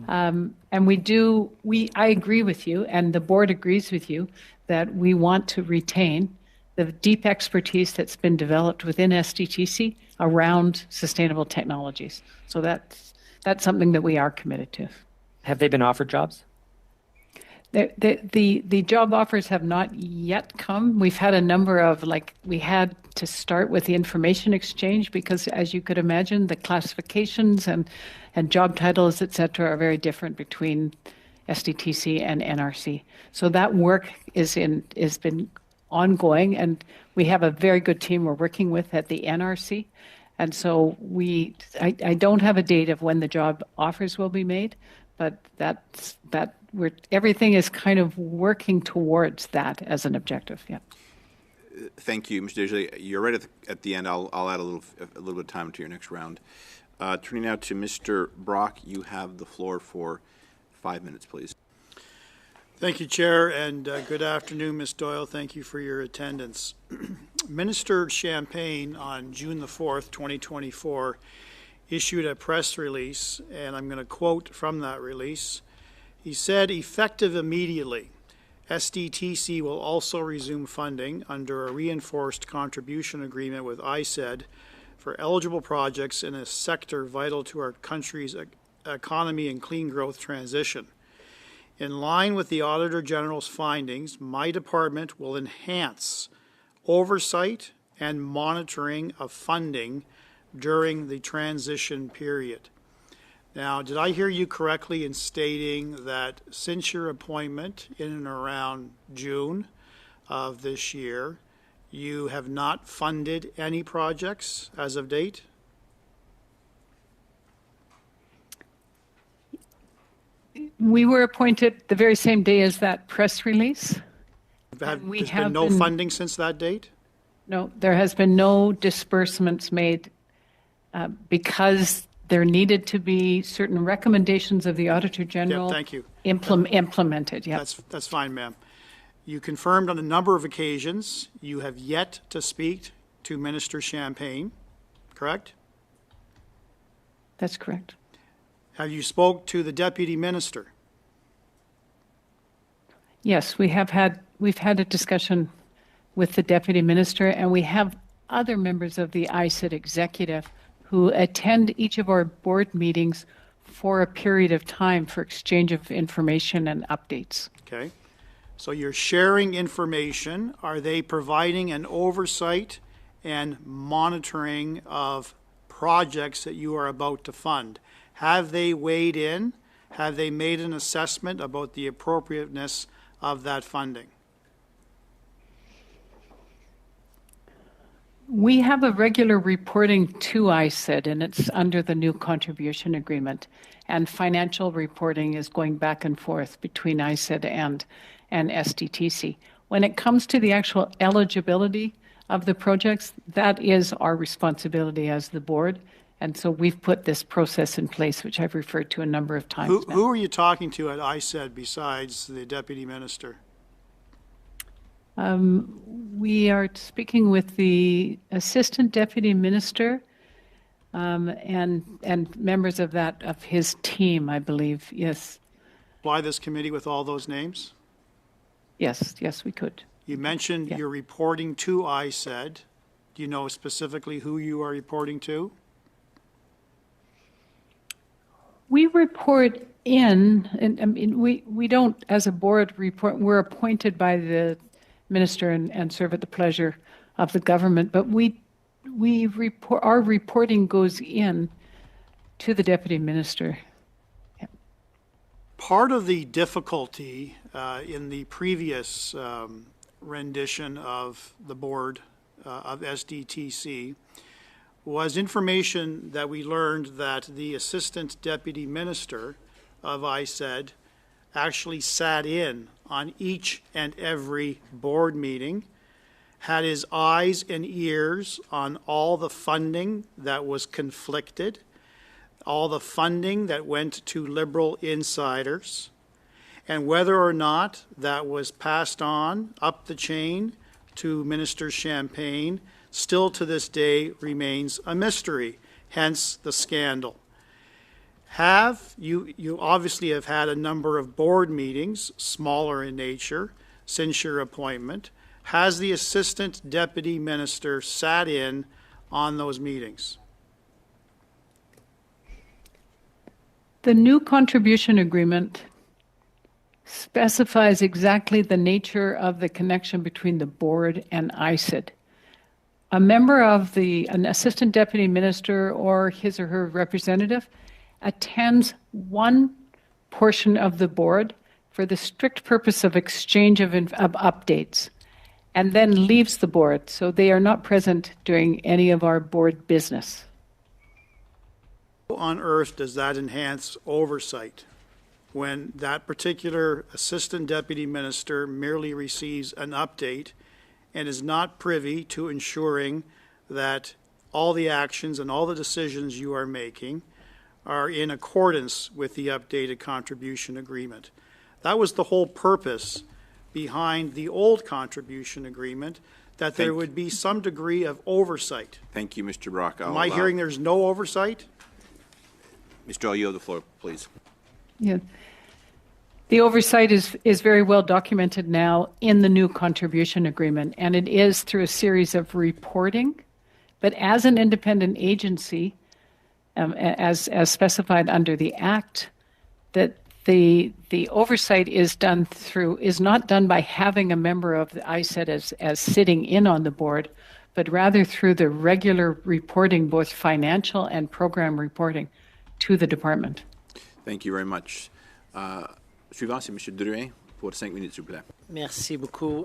And I agree with you, and the board agrees with you, that we want to retain the deep expertise that's been developed within SDTC around sustainable technologies. So that's something that we are committed to. Have they been offered jobs? The job offers have not yet come. We've had a number of, we had to start with the information exchange because, as you could imagine, the classifications and job titles, et cetera, are very different between SDTC and NRC. So that work has been ongoing, and we have a very good team we're working with at the NRC. And so I don't have a date of when the job offers will be made, but everything is kind of working towards that as an objective. Yeah. Thank you, Mr. Desjardins. You're right at the end. I'll add a little bit of time to your next round. Turning now to Mr. Brock, you have the floor for 5 minutes, please. Thank you, Chair, and good afternoon, Ms. Doyle. Thank you for your attendance. Minister Champagne on June the 4th, 2024, issued a press release, and I'm going to quote from that release. He said, effective immediately, SDTC will also resume funding under a reinforced contribution agreement with ISED for eligible projects in a sector vital to our country's economy and clean growth transition. In line with the Auditor General's findings, my department will enhance oversight and monitoring of funding during the transition period. Now, did I hear you correctly in stating that since your appointment in and around June of this year, you have not funded any projects as of date? We were appointed the very same day as that press release. There's been no funding since that date? No, there has been no disbursements made because there needed to be certain recommendations of the Auditor General thank you. Implemented. Yeah, that's fine, ma'am. You confirmed on a number of occasions you have yet to speak to Minister Champagne, correct? That's correct. Have you spoke to the Deputy Minister? Yes, we've had a discussion with the Deputy Minister, and we have other members of the ISED executive who attend each of our board meetings for a period of time for exchange of information and updates. Okay. So you're sharing information. Are they providing an oversight and monitoring of projects that you are about to fund? Have they weighed in? Have they made an assessment about the appropriateness of that funding? We have a regular reporting to ISED, and it's under the new contribution agreement. And financial reporting is going back and forth between ISED and SDTC. When it comes to the actual eligibility of the projects, that is our responsibility as the board. And so we've put this process in place, which I've referred to a number of times. Who are you talking to at ISED besides the Deputy Minister? We are speaking with the Assistant Deputy Minister and members of his team, I believe. Yes. Supply this committee with all those names? Yes, we could. You mentioned you're reporting to ISED. Do you know specifically who you are reporting to? We report in, and I mean, we don't, as a board, report. We're appointed by the minister and serve at the pleasure of the government, but we report. Our reporting goes in to the deputy minister. Yeah. Part of the difficulty in the previous rendition of the board of SDTC was information that we learned that the assistant deputy minister of ISED actually sat in on each and every board meeting, had his eyes and ears on all the funding that was conflicted, all the funding that went to Liberal insiders, and whether or not that was passed on up the chain to Minister Champagne still to this day remains a mystery, hence the scandal. You obviously have had a number of board meetings, smaller in nature, since your appointment. Has the assistant deputy minister sat in on those meetings? The new contribution agreement specifies exactly the nature of the connection between the board and ISID. A member of an assistant deputy minister or his or her representative attends one portion of the board for the strict purpose of exchange of updates, and then leaves the board, so they are not present during any of our board business. How on earth does that enhance oversight when that particular assistant deputy minister merely receives an update and is not privy to ensuring that all the actions and all the decisions you are making are in accordance with the updated contribution agreement? That was the whole purpose behind the old contribution agreement, that there would be some degree of oversight. Thank you, Mr. Brock. Am I hearing there's no oversight? Mr. Doyle, you have the floor, please. Yeah. The oversight is very well documented now in the new contribution agreement, and it is through a series of reporting. But as an independent agency, as specified under the Act, that the oversight is not done by having a member of the ISED as sitting in on the board, but rather through the regular reporting, both financial and program reporting, to the department. Thank you very much. Suivant, c'est M. Drouin pour 5 minutes, s'il vous plaît. Merci beaucoup.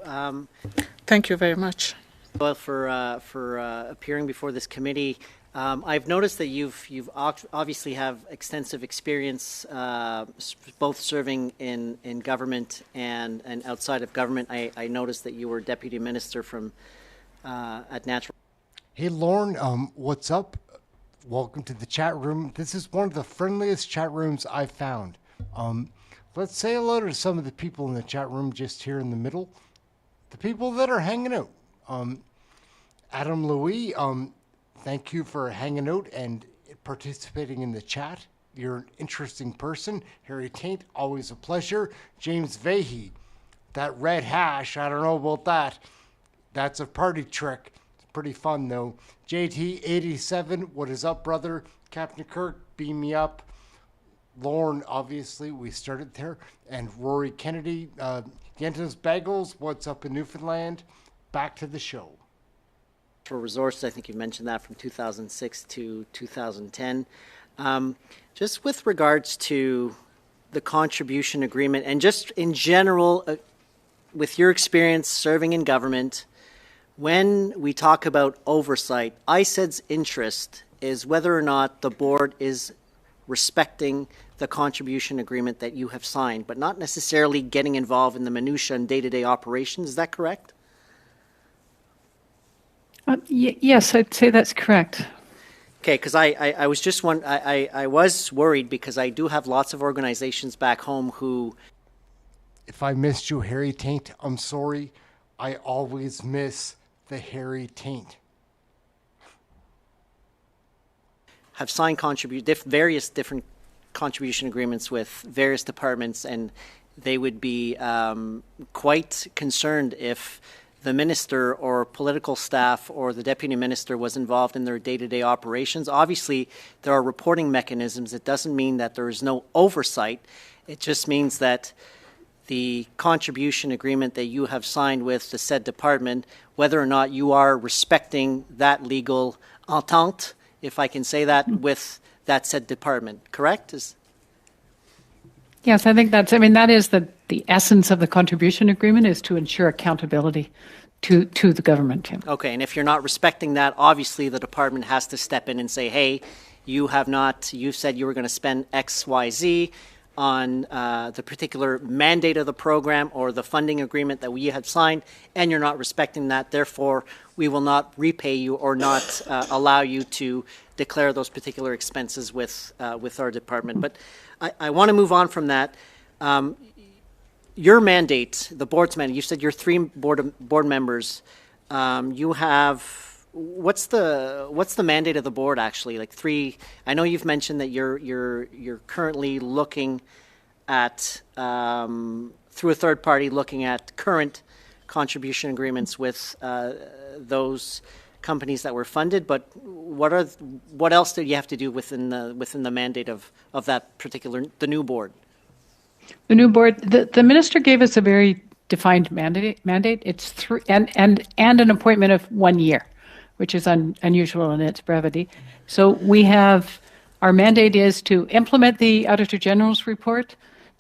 Thank you very much. Well, for appearing before this committee. I've noticed that you've obviously have extensive experience both serving in government and outside of government. I noticed that you were deputy minister at Natural. Hey, Lauren, what's up? Welcome to the chat room. This is one of the friendliest chat rooms I've found. Let's say hello to some of the people in the chat room just here in the middle. The people that are hanging out. Adam Louis, thank you for hanging out and participating in the chat. You're an interesting person. Harry Taint, always a pleasure. James Vahey, that red hash, I don't know about that. That's a party trick. It's pretty fun, though. JT87, what is up, brother? Captain Kirk, beam me up. Lauren, obviously, we started there. And Rory Kennedy, Yentas Bagels, what's up in Newfoundland? Back to the show. For resources, I think you mentioned that from 2006 to 2010. Just with regards to the contribution agreement and just in general, with your experience serving in government, when we talk about oversight, ISED's interest is whether or not the board is respecting the contribution agreement that you have signed, but not necessarily getting involved in the minutiae and day-to-day operations. Is that correct? Yes, I'd say that's correct. Okay, because I was just I was worried because I do have lots of organizations back home who. If I missed you, Harry Taint, I'm sorry. I always miss the Harry Taint. Have signed various different contribution agreements with various departments, and they would be quite concerned if the minister or political staff or the deputy minister was involved in their day-to-day operations. Obviously, there are reporting mechanisms. It doesn't mean that there is no oversight. It just means that the contribution agreement that you have signed with the said department, whether or not you are respecting that legal entente, if I can say that, with that said department, correct? Yes, I think that is the essence of the contribution agreement, is to ensure accountability to the government. Okay, and if you're not respecting that, obviously the department has to step in and say, hey, you said you were going to spend X, Y, Z on the particular mandate of the program or the funding agreement that we had signed, and you're not respecting that. Therefore, we will not repay you or not allow you to declare those particular expenses with our department. But I want to move on from that. Your mandate, the board's mandate, you said you're 3 board members. You have, what's the mandate of the board actually? Like 3, I know you've mentioned that you're currently looking at, through a third party, looking at current contribution agreements with those companies that were funded, but what else do you have to do within the mandate of that particular, the new board? The new board, the minister gave us a very defined mandate. It's three, and an appointment of 1 year, which is unusual in its brevity. So we have, our mandate is to implement the Auditor General's report,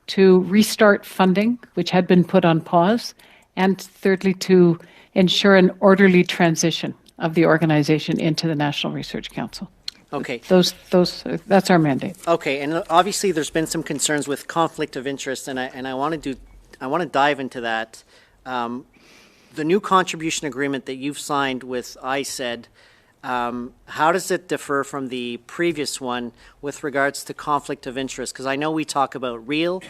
to restart funding, which had been put on pause, and thirdly, to ensure an orderly transition of the organization into the National Research Council. Okay. That's our mandate. Okay, and obviously there's been some concerns with conflict of interest, and I want to dive into that. The new contribution agreement that you've signed with ISED, how does it differ from the previous one with regards to conflict of interest? Because I know we talk about real,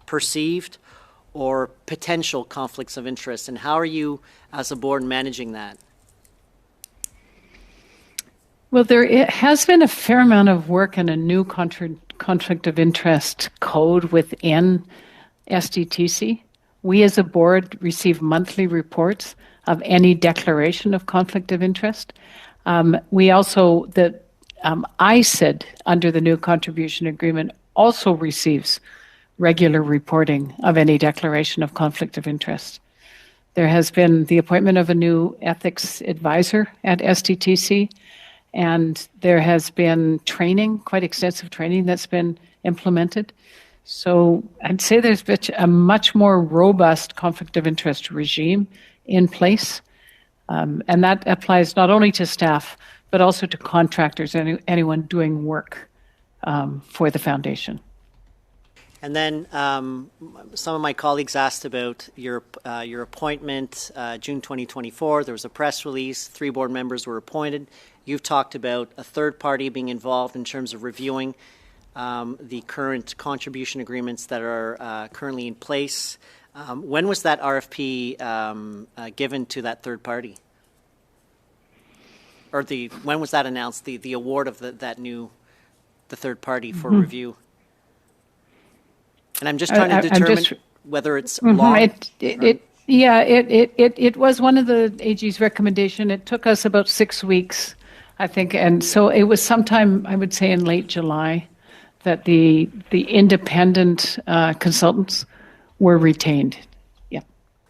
perceived, or potential conflicts of interest, and how are you as a board managing that? Well, it has been a fair amount of work in a new conflict of interest code within SDTC. We as a board receive monthly reports of any declaration of conflict of interest. We also, ISED, under the new contribution agreement, also receives regular reporting of any declaration of conflict of interest. There has been the appointment of a new ethics advisor at SDTC, and there has been training, quite extensive training that's been implemented. So I'd say there's been a much more robust conflict of interest regime in place. And that applies not only to staff, but also to contractors and anyone doing work for the foundation. And then some of my colleagues asked about your appointment, June 2024. There was a press release. 3 board members were appointed. You've talked about a third party being involved in terms of reviewing the current contribution agreements that are currently in place. When was that RFP given to that third party? Or when was that announced, the award of the third party for review? And I'm just trying to determine whether it's long. It was one of the AG's recommendation. It took us about 6 weeks, I think, and so it was sometime, I would say, in late July that the independent consultants were retained. Yeah.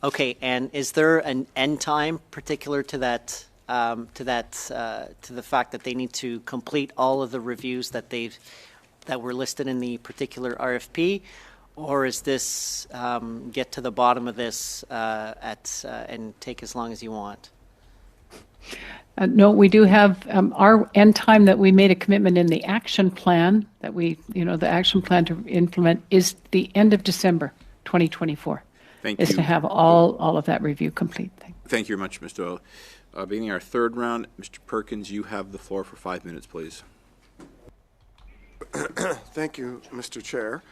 Okay, and is there an end time particular to that? To the fact that they need to complete all of the reviews that were listed in the particular RFP, or is this get to the bottom of this and take as long as you want? No, we do have our end time that we made a commitment in the action plan that the action plan to implement is the end of December 2024. Thank you. Is to have all of that review complete. Thank you very much, Ms. Doyle. Beginning our third round, Mr. Perkins, you have the floor for 5 minutes, please. Thank you, Mr. Chair.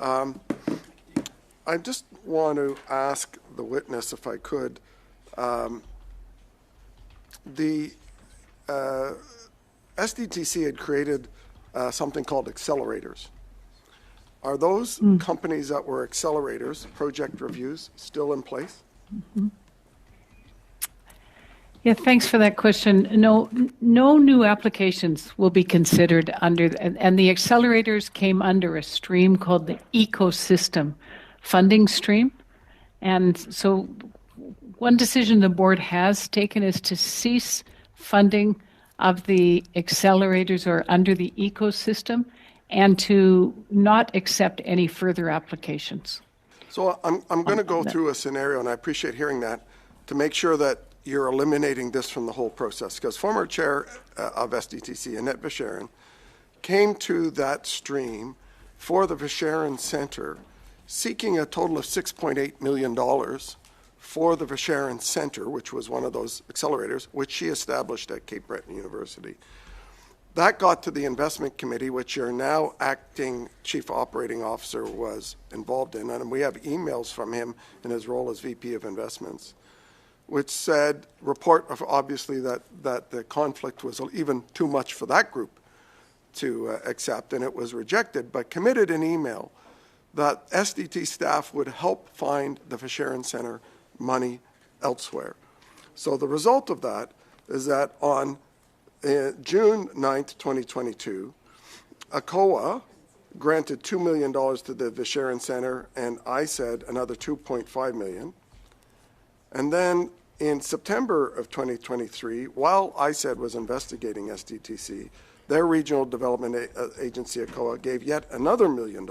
I just want to ask the witness, if I could, the SDTC had created something called accelerators. Are those companies that were accelerators, project reviews, still in place? Mm-hmm. Yeah, thanks for that question. No new applications will be considered under, and the accelerators came under a stream called the ecosystem funding stream. And so one decision the board has taken is to cease funding of the accelerators or under the ecosystem and to not accept any further applications. So I'm going to go through a scenario, and I appreciate hearing that, to make sure that you're eliminating this from the whole process. Because former chair of SDTC, Annette Vicharin, came to that stream for the Vicharin Center seeking a total of $6.8 million for the Vicharin Center, which was one of those accelerators, which she established at Cape Breton University. That got to the investment committee, which your now acting chief operating officer was involved in, and we have emails from him in his role as VP of Investments, which said, obviously that the conflict was even too much for that group to accept, and it was rejected, but committed an email that SDT staff would help find the Vicharin Center money elsewhere. So the result of that is that on June 9th, 2022, ACOA, granted $2 million to the Visharan Center, and I said another $2.5 million. And then in September of 2023, while ISED was investigating SDTC, their regional development agency, ACOA, gave yet another $1 million.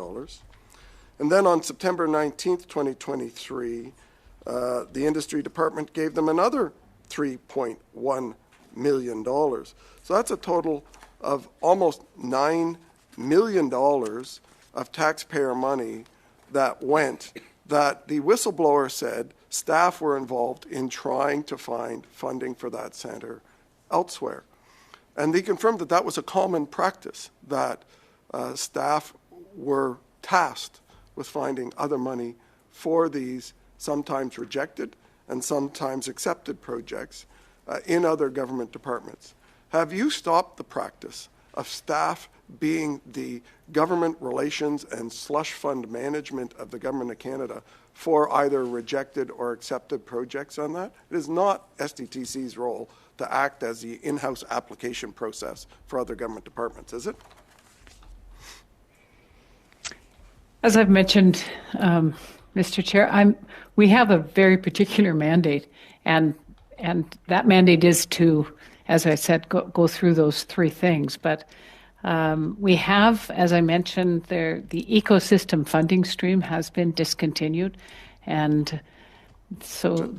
And then on September 19th, 2023, the industry department gave them another $3.1 million. So that's a total of almost $9 million of taxpayer money that went, that the whistleblower said staff were involved in trying to find funding for that center elsewhere. And they confirmed that that was a common practice, that staff were tasked with finding other money for these sometimes rejected and sometimes accepted projects in other government departments. Have you stopped the practice of staff being the government relations and slush fund management of the Government of Canada for either rejected or accepted projects on that? It is not SDTC's role to act as the in-house application process for other government departments, is it? As I've mentioned, Mr. Chair, we have a very particular mandate, and that mandate is to, as I said, go through those three things. But we have, as I mentioned, the ecosystem funding stream has been discontinued, and so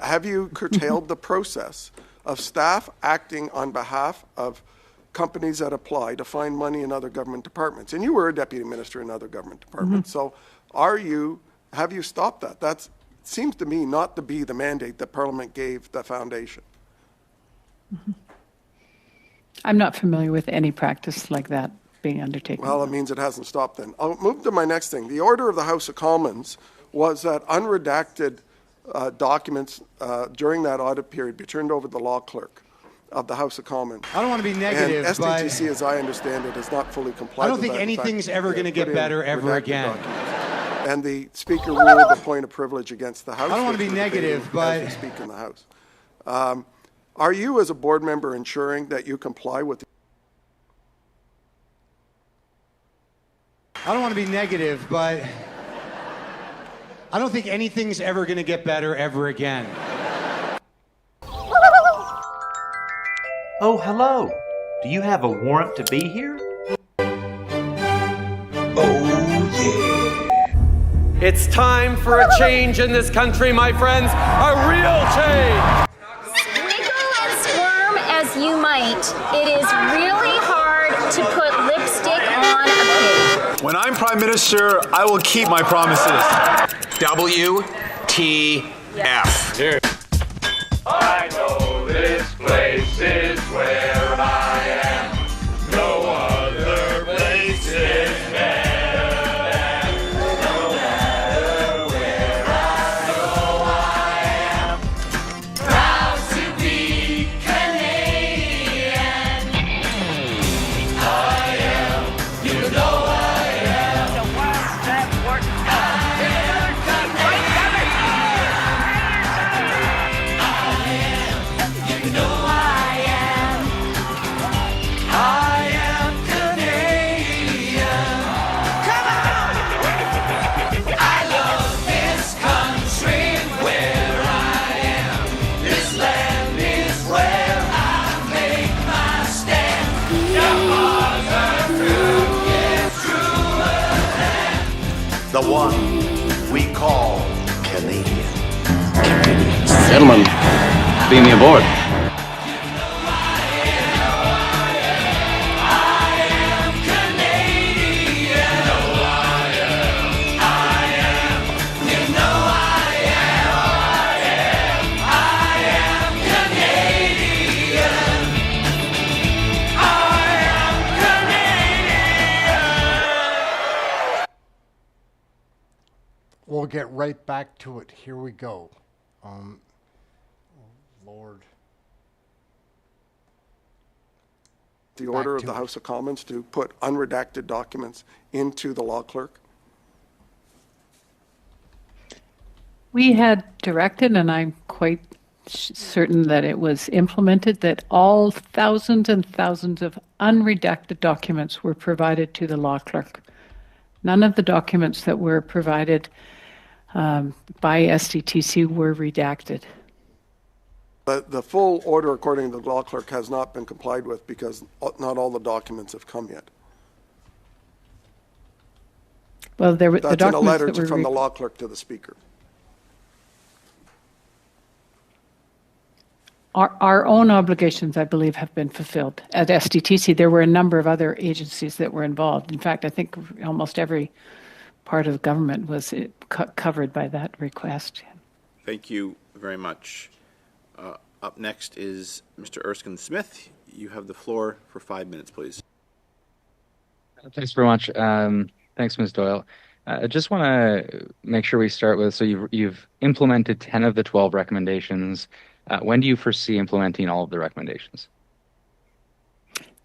have you curtailed the process of staff acting on behalf of companies that apply to find money in other government departments? And you were a deputy minister in other government departments. So have you stopped that? That seems to me not to be the mandate that Parliament gave the foundation. I'm not familiar with any practice like that being undertaken. Well, it means it hasn't stopped then. I'll move to my next thing. The order of the House of Commons was that unredacted documents during that audit period be turned over to the law clerk of the House of Commons. I don't want to be negative, and but SDTC, as I understand it, has not fully complied. I don't think anything's ever going to get better ever again. And the Speaker ruled the point of privilege against the House. I don't want to be negative, but as we speak in the House. Are you, as a board member, ensuring that you comply with? I don't want to be negative, but I don't think anything's ever going to get better ever again. Oh, hello. Do you have a warrant to be here? It's time for a change in this country, my friends. A real change. Wiggle and squirm as you might, it is really hard to put lipstick on a pig. When I'm Prime Minister, I will keep my promises. WTF. Here. I know this place is where I am. No other place is better than. No matter where I go, I am proud to be Canadian. I am, you know I am. The world that works The one we call Canadian. Gentlemen, beam me aboard. We'll get right back to it. Here we go. Oh, Lord. The order of the House of Commons to put unredacted documents into the law clerk? We had directed, and I'm quite certain that it was implemented, that all thousands and thousands of unredacted documents were provided to the law clerk. None of the documents that were provided by SDTC were redacted. But the full order, according to the law clerk, has not been complied with because not all the documents have come yet. Well, there were the That's in a documents letter that were from the law clerk to the speaker. Our own obligations, I believe, have been fulfilled. At SDTC, there were a number of other agencies that were involved. In fact, I think almost every part of government was covered by that request. Thank you very much. Up next is Mr. Erskine Smith. You have the floor for 5 minutes, please. Thanks very much. Thanks, Ms. Doyle. I just want to make sure we start with, so you've implemented 10 of the 12 recommendations. When do you foresee implementing all of the recommendations?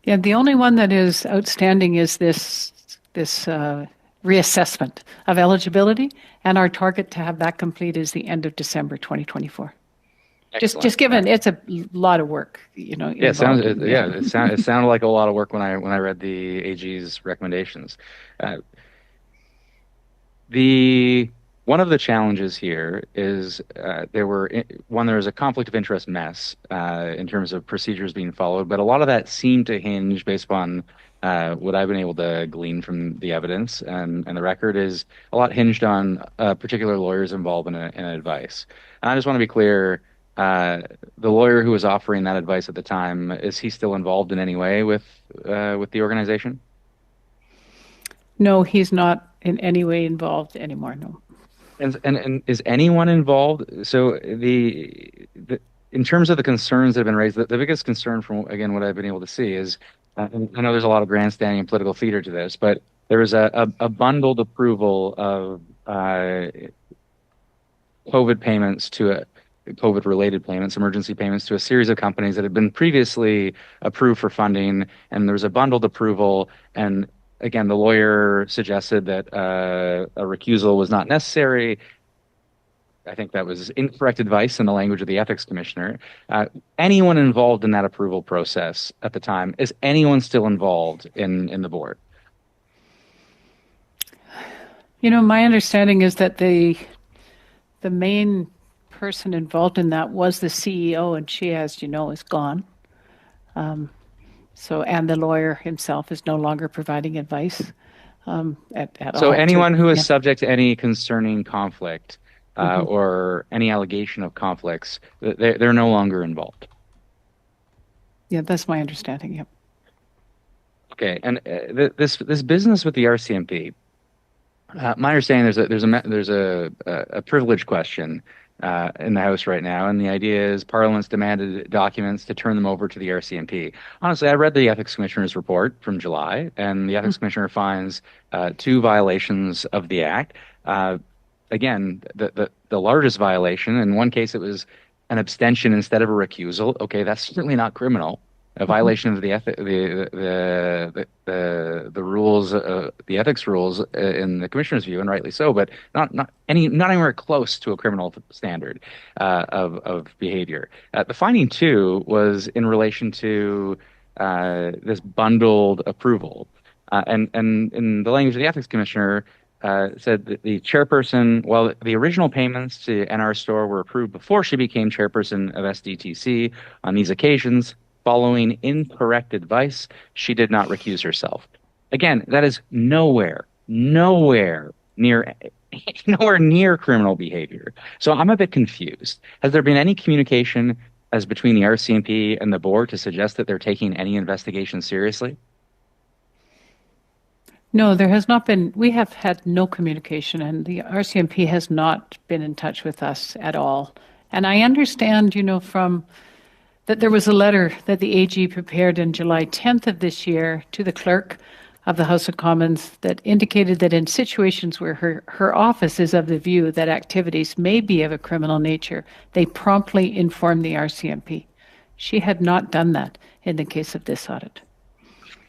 Yeah, the only one that is outstanding is this reassessment of eligibility, and our target to have that complete is the end of December 2024. Excellent. Just given it's a lot of work, you know. Yeah, it sounded like a lot of work when I read the AG's recommendations. One of the challenges here is there was a conflict of interest mess in terms of procedures being followed, but a lot of that seemed to hinge based upon what I've been able to glean from the evidence and the record is a lot hinged on particular lawyers involved in advice. And I just want to be clear, the lawyer who was offering that advice at the time, is he still involved in any way with the organization? No, he's not in any way involved anymore, no. And is anyone involved? So in terms of the concerns that have been raised, the biggest concern from, again, what I've been able to see is, I know there's a lot of grandstanding and political theater to this, but there was a bundled approval of COVID payments to COVID-related payments, emergency payments to a series of companies that had been previously approved for funding, and there was a bundled approval, and again, the lawyer suggested that a recusal was not necessary. I think that was incorrect advice in the language of the ethics commissioner. Anyone involved in that approval process at the time, is anyone still involved in the board? You know, my understanding is that the main person involved in that was the CEO, and she, as you know, is gone. And the lawyer himself is no longer providing advice at all. So anyone who is subject to any concerning conflict or any allegation of conflicts, they're no longer involved. Yeah, that's my understanding. Yep. Okay, and this business with the RCMP, my understanding there's a privilege question in the House right now, and the idea is Parliament's demanded documents to turn them over to the RCMP. Honestly, I read the Ethics Commissioner's report from July, and the Ethics Commissioner finds 2 violations of the Act. Again, the largest violation, in one case it was an abstention instead of a recusal. Okay, that's certainly not criminal. A violation of the rules, the ethics rules, in the commissioner's view, and rightly so, but not anywhere close to a criminal standard of behavior. The finding 2 was in relation to this bundled approval, and in the language of the ethics commissioner. Said that the chairperson, while the original payments to NR Store were approved before she became chairperson of SDTC, on these occasions, following incorrect advice, she did not recuse herself. Again, that is nowhere near criminal behavior. So I'm a bit confused. Has there been any communication as between the RCMP and the board to suggest that they're taking any investigation seriously? No, there has not been. We have had no communication, and the RCMP has not been in touch with us at all. And I understand, you know, that there was a letter that the AG prepared on July 10th of this year to the clerk of the House of Commons that indicated that in situations where her office is of the view that activities may be of a criminal nature, they promptly inform the RCMP. She had not done that in the case of this audit.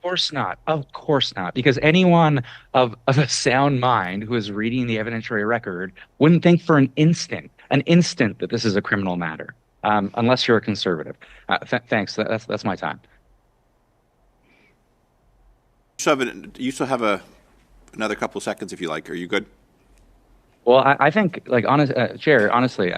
Of course not, because anyone of a sound mind who is reading the evidentiary record wouldn't think for an instant that this is a criminal matter. unless you're a conservative. Thanks. That's my time. You still have another couple seconds if you like. Are you good? Well, I think, like, Chair, honestly,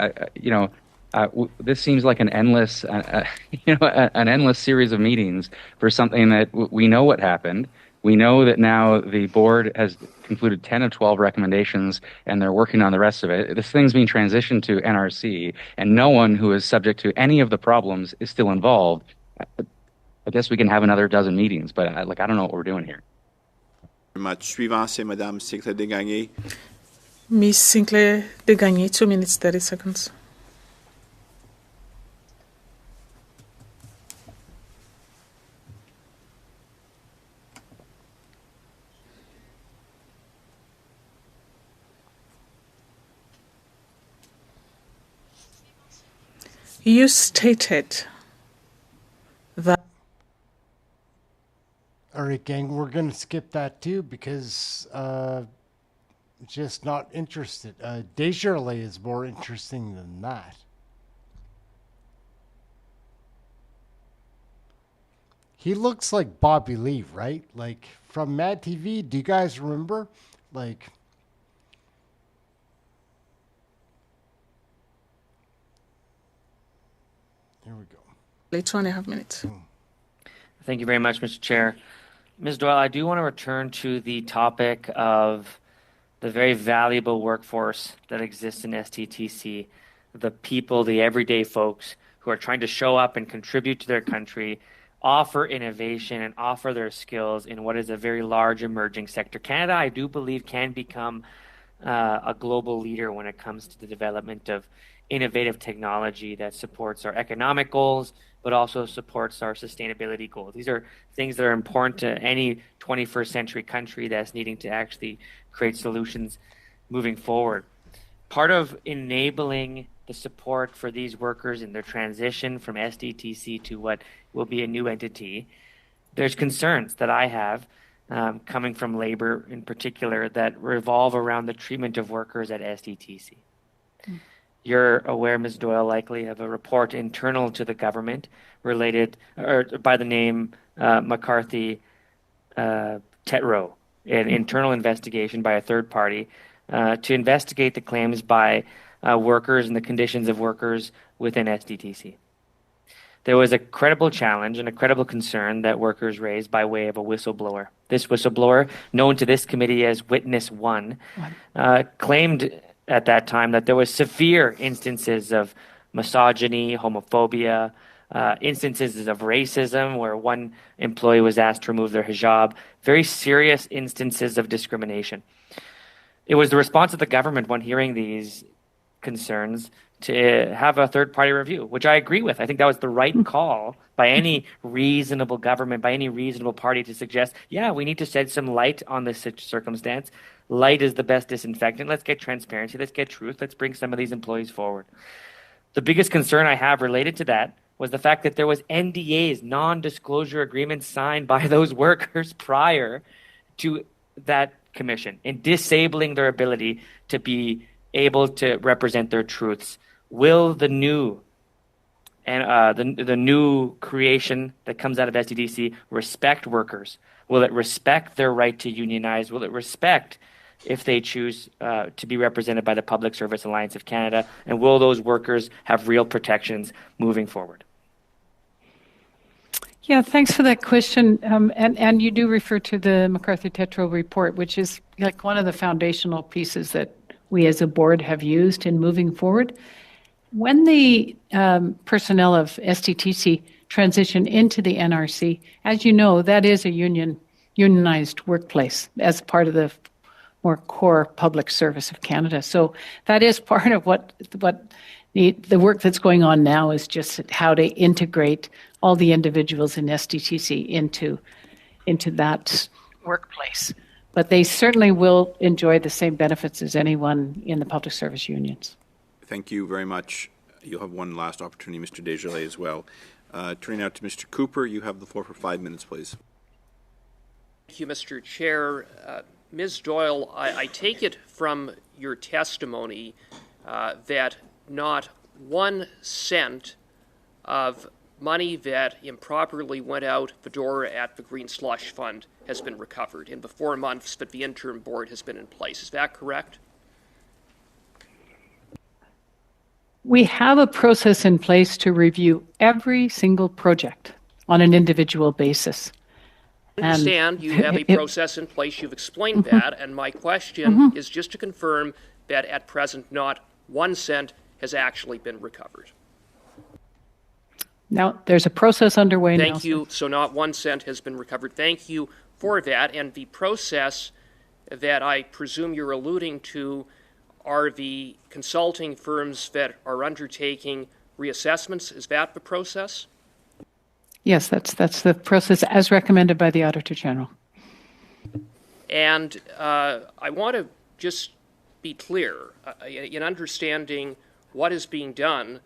this seems like an endless, an endless series of meetings for something that we know what happened. We know that now the board has concluded 10 of 12 recommendations, and they're working on the rest of it. This thing's being transitioned to NRC, and no one who is subject to any of the problems is still involved. I guess we can have another dozen meetings, but I don't know what we're doing here. Very much. Suivant, c'est Madame Sinclair Desgagnés. Miss Sinclair Desgagnés, 2 minutes, 30 seconds. You stated that. All right, gang, we're going to skip that too because just not interested. Desjardins is more interesting than that. He looks like Bobby Lee, right? Like from Mad TV. Do you guys remember? Like. Here we go. 2.5 minutes. Thank you very much, Mr. Chair. Ms. Doyle, I do want to return to the topic of the very valuable workforce that exists in STTC, the people, the everyday folks who are trying to show up and contribute to their country, offer innovation and offer their skills in what is a very large emerging sector. Canada, I do believe, can become a global leader when it comes to the development of innovative technology that supports our economic goals, but also supports our sustainability goals. These are things that are important to any 21st century country that's needing to actually create solutions moving forward. Part of enabling the support for these workers in their transition from SDTC to what will be a new entity, there's concerns that I have coming from labor in particular that revolve around the treatment of workers at SDTC. You're aware, Ms. Doyle, likely of a report internal to the government related, or by the name McCarthy TRUDEAU, an internal investigation by a third party to investigate the claims by workers and the conditions of workers within SDTC. There was a credible challenge and a credible concern that workers raised by way of a whistleblower. This whistleblower, known to this committee as Witness One, claimed at that time that there was severe instances of misogyny, homophobia, instances of racism where one employee was asked to remove their hijab, very serious instances of discrimination. It was the response of the government when hearing these concerns to have a third-party review, which I agree with. I think that was the right call by any reasonable government, by any reasonable party to suggest, yeah, we need to shed some light on this circumstance. Light is the best disinfectant. Let's get transparency. Let's get truth. Let's bring some of these employees forward. The biggest concern I have related to that was the fact that there was NDAs, non-disclosure agreements signed by those workers prior to that commission in disabling their ability to be able to represent their truths. Will the new the new creation that comes out of SDDC respect workers? Will it respect their right to unionize? Will it respect if they choose to be represented by the Public Service Alliance of Canada? And will those workers have real protections moving forward? Yeah, thanks for that question. And you do refer to the McCarthy TRUDEAU report, which is like one of the foundational pieces that we as a board have used in moving forward. When the personnel of STTC transition into the NRC, as you know, that is a unionized workplace as part of the more core public service of Canada. So that is part of what the work that's going on now is just how to integrate all the individuals in STTC into that workplace. But they certainly will enjoy the same benefits as anyone in the public service unions. Thank you very much. You'll have one last opportunity, Mr. Desjardins, as well. Turning now to Mr. Cooper, you have the floor for 5 minutes, please. Thank you, Mr. Chair. Ms. Doyle, I take it from your testimony that not 1 cent of money that improperly went out the door at the Green Slush Fund has been recovered in the 4 months that the interim board has been in place. Is that correct? We have a process in place to review every single project on an individual basis. I understand you have a process in place. You've explained that, and my question is just to confirm that at present not 1 cent has actually been recovered. Now, there's a process underway now. Thank you. So not 1 cent has been recovered. Thank you for that. And the process that I presume you're alluding to are the consulting firms that are undertaking reassessments. Is that the process? Yes, that's the process as recommended by the Auditor General. And I want to just be clear in understanding what is being done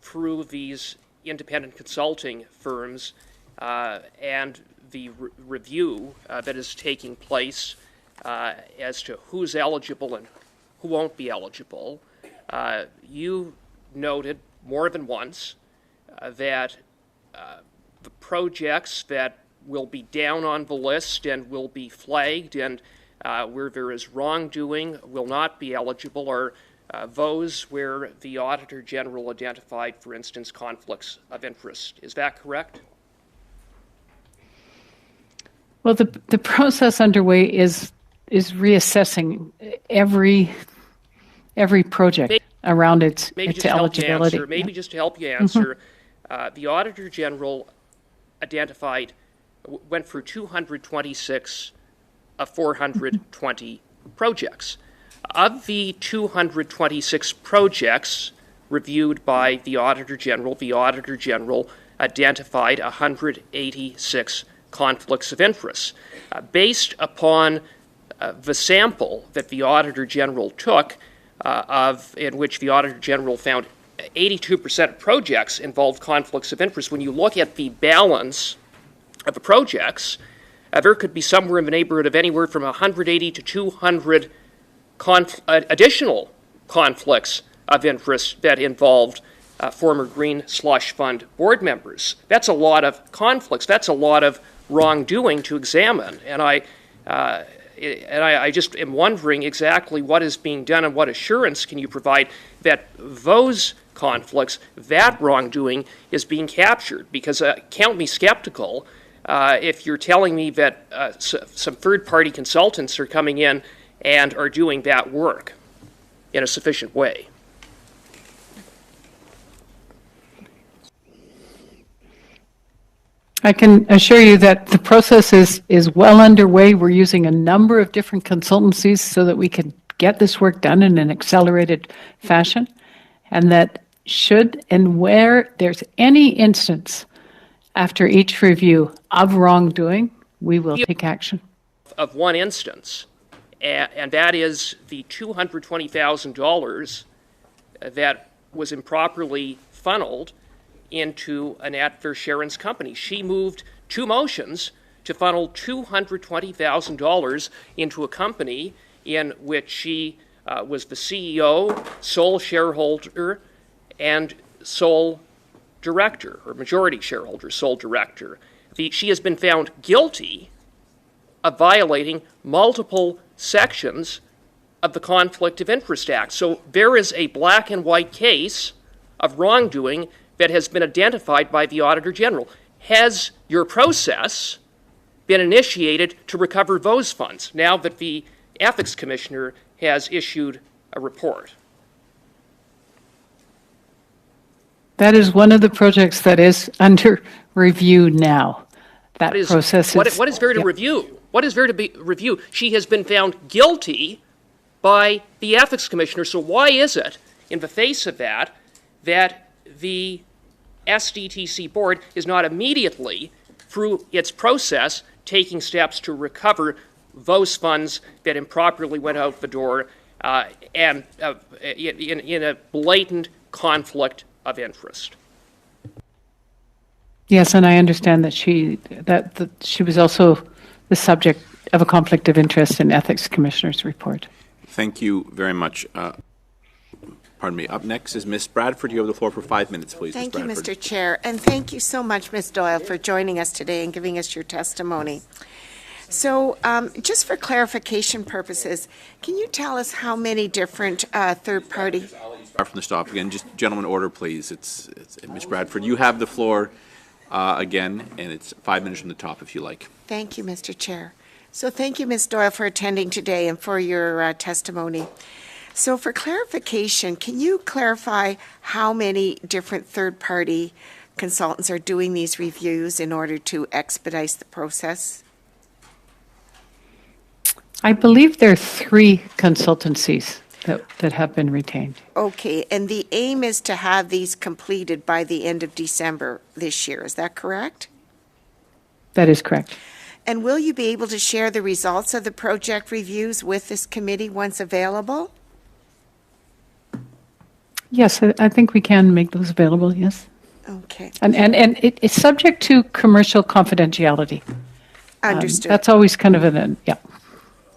through these independent consulting firms and the review that is taking place as to who's eligible and who won't be eligible. You noted more than once that the projects that will be down on the list and will be flagged and where there is wrongdoing will not be eligible are those where the Auditor General identified, for instance, conflicts of interest. Is that correct? Well, the process underway is reassessing every project around its eligibility. Maybe just to help you answer, the Auditor General identified, went through 226 of 420 projects. Of the 226 projects reviewed by the Auditor General identified 186 conflicts of interest. Based upon the sample that the Auditor General took, in which the Auditor General found 82% of projects involved conflicts of interest, when you look at the balance of the projects, there could be somewhere in the neighborhood of anywhere from 180 to 200 additional conflicts of interest that involved former Green Slush Fund board members. That's a lot of conflicts. That's a lot of wrongdoing to examine. And I just am wondering exactly what is being done and what assurance can you provide that those conflicts, that wrongdoing, is being captured? Because count me skeptical if you're telling me that some third-party consultants are coming in and are doing that work in a sufficient way. I can assure you that the process is well underway. We're using a number of different consultancies so that we can get this work done in an accelerated fashion, and that should and where there's any instance after each review of wrongdoing, we will take action. Of one instance, and that is the $220,000 that was improperly funneled into Annette Verscharen's company. She moved 2 motions to funnel $220,000 into a company in which she was the CEO, sole shareholder, and sole director, or majority shareholder, sole director. She has been found guilty of violating multiple sections of the Conflict of Interest Act. So there is a black and white case of wrongdoing that has been identified by the Auditor General. Has your process been initiated to recover those funds now that the Ethics Commissioner has issued a report? That is one of the projects that is under review now. That process is... What is there to review? What is there to be review? She has been found guilty by the Ethics Commissioner, so why is it, in the face of that, that the SDTC board is not immediately, through its process, taking steps to recover those funds that improperly went out the door and in a blatant conflict of interest? Yes, and I understand that she was also the subject of a conflict of interest in Ethics Commissioner's report. Thank you very much. Pardon me. Up next is Ms. Bradford. You have the floor for 5 minutes, please. Thank Ms. you, Bradford. Mr. Chair, and thank you so much, Ms. Doyle, for joining us today and giving us your testimony. So, just for clarification purposes, can you tell us how many different third-party? Start from the stop again. Just gentlemen, order, please. It's Ms. Bradford. You have the floor again, and it's 5 minutes from the top, if you like. Thank you, Mr. Chair. So, thank you, Ms. Doyle, for attending today and for your testimony. So, for clarification, can you clarify how many different third-party consultants are doing these reviews in order to expedite the process? I believe there are 3 consultancies that have been retained. Okay, and the aim is to have these completed by the end of December this year, is that correct? That is correct. And will you be able to share the results of the project reviews with this committee once available? Yes, I think we can make those available, yes. Okay. And it's subject to commercial confidentiality. Understood. That's always kind of yeah.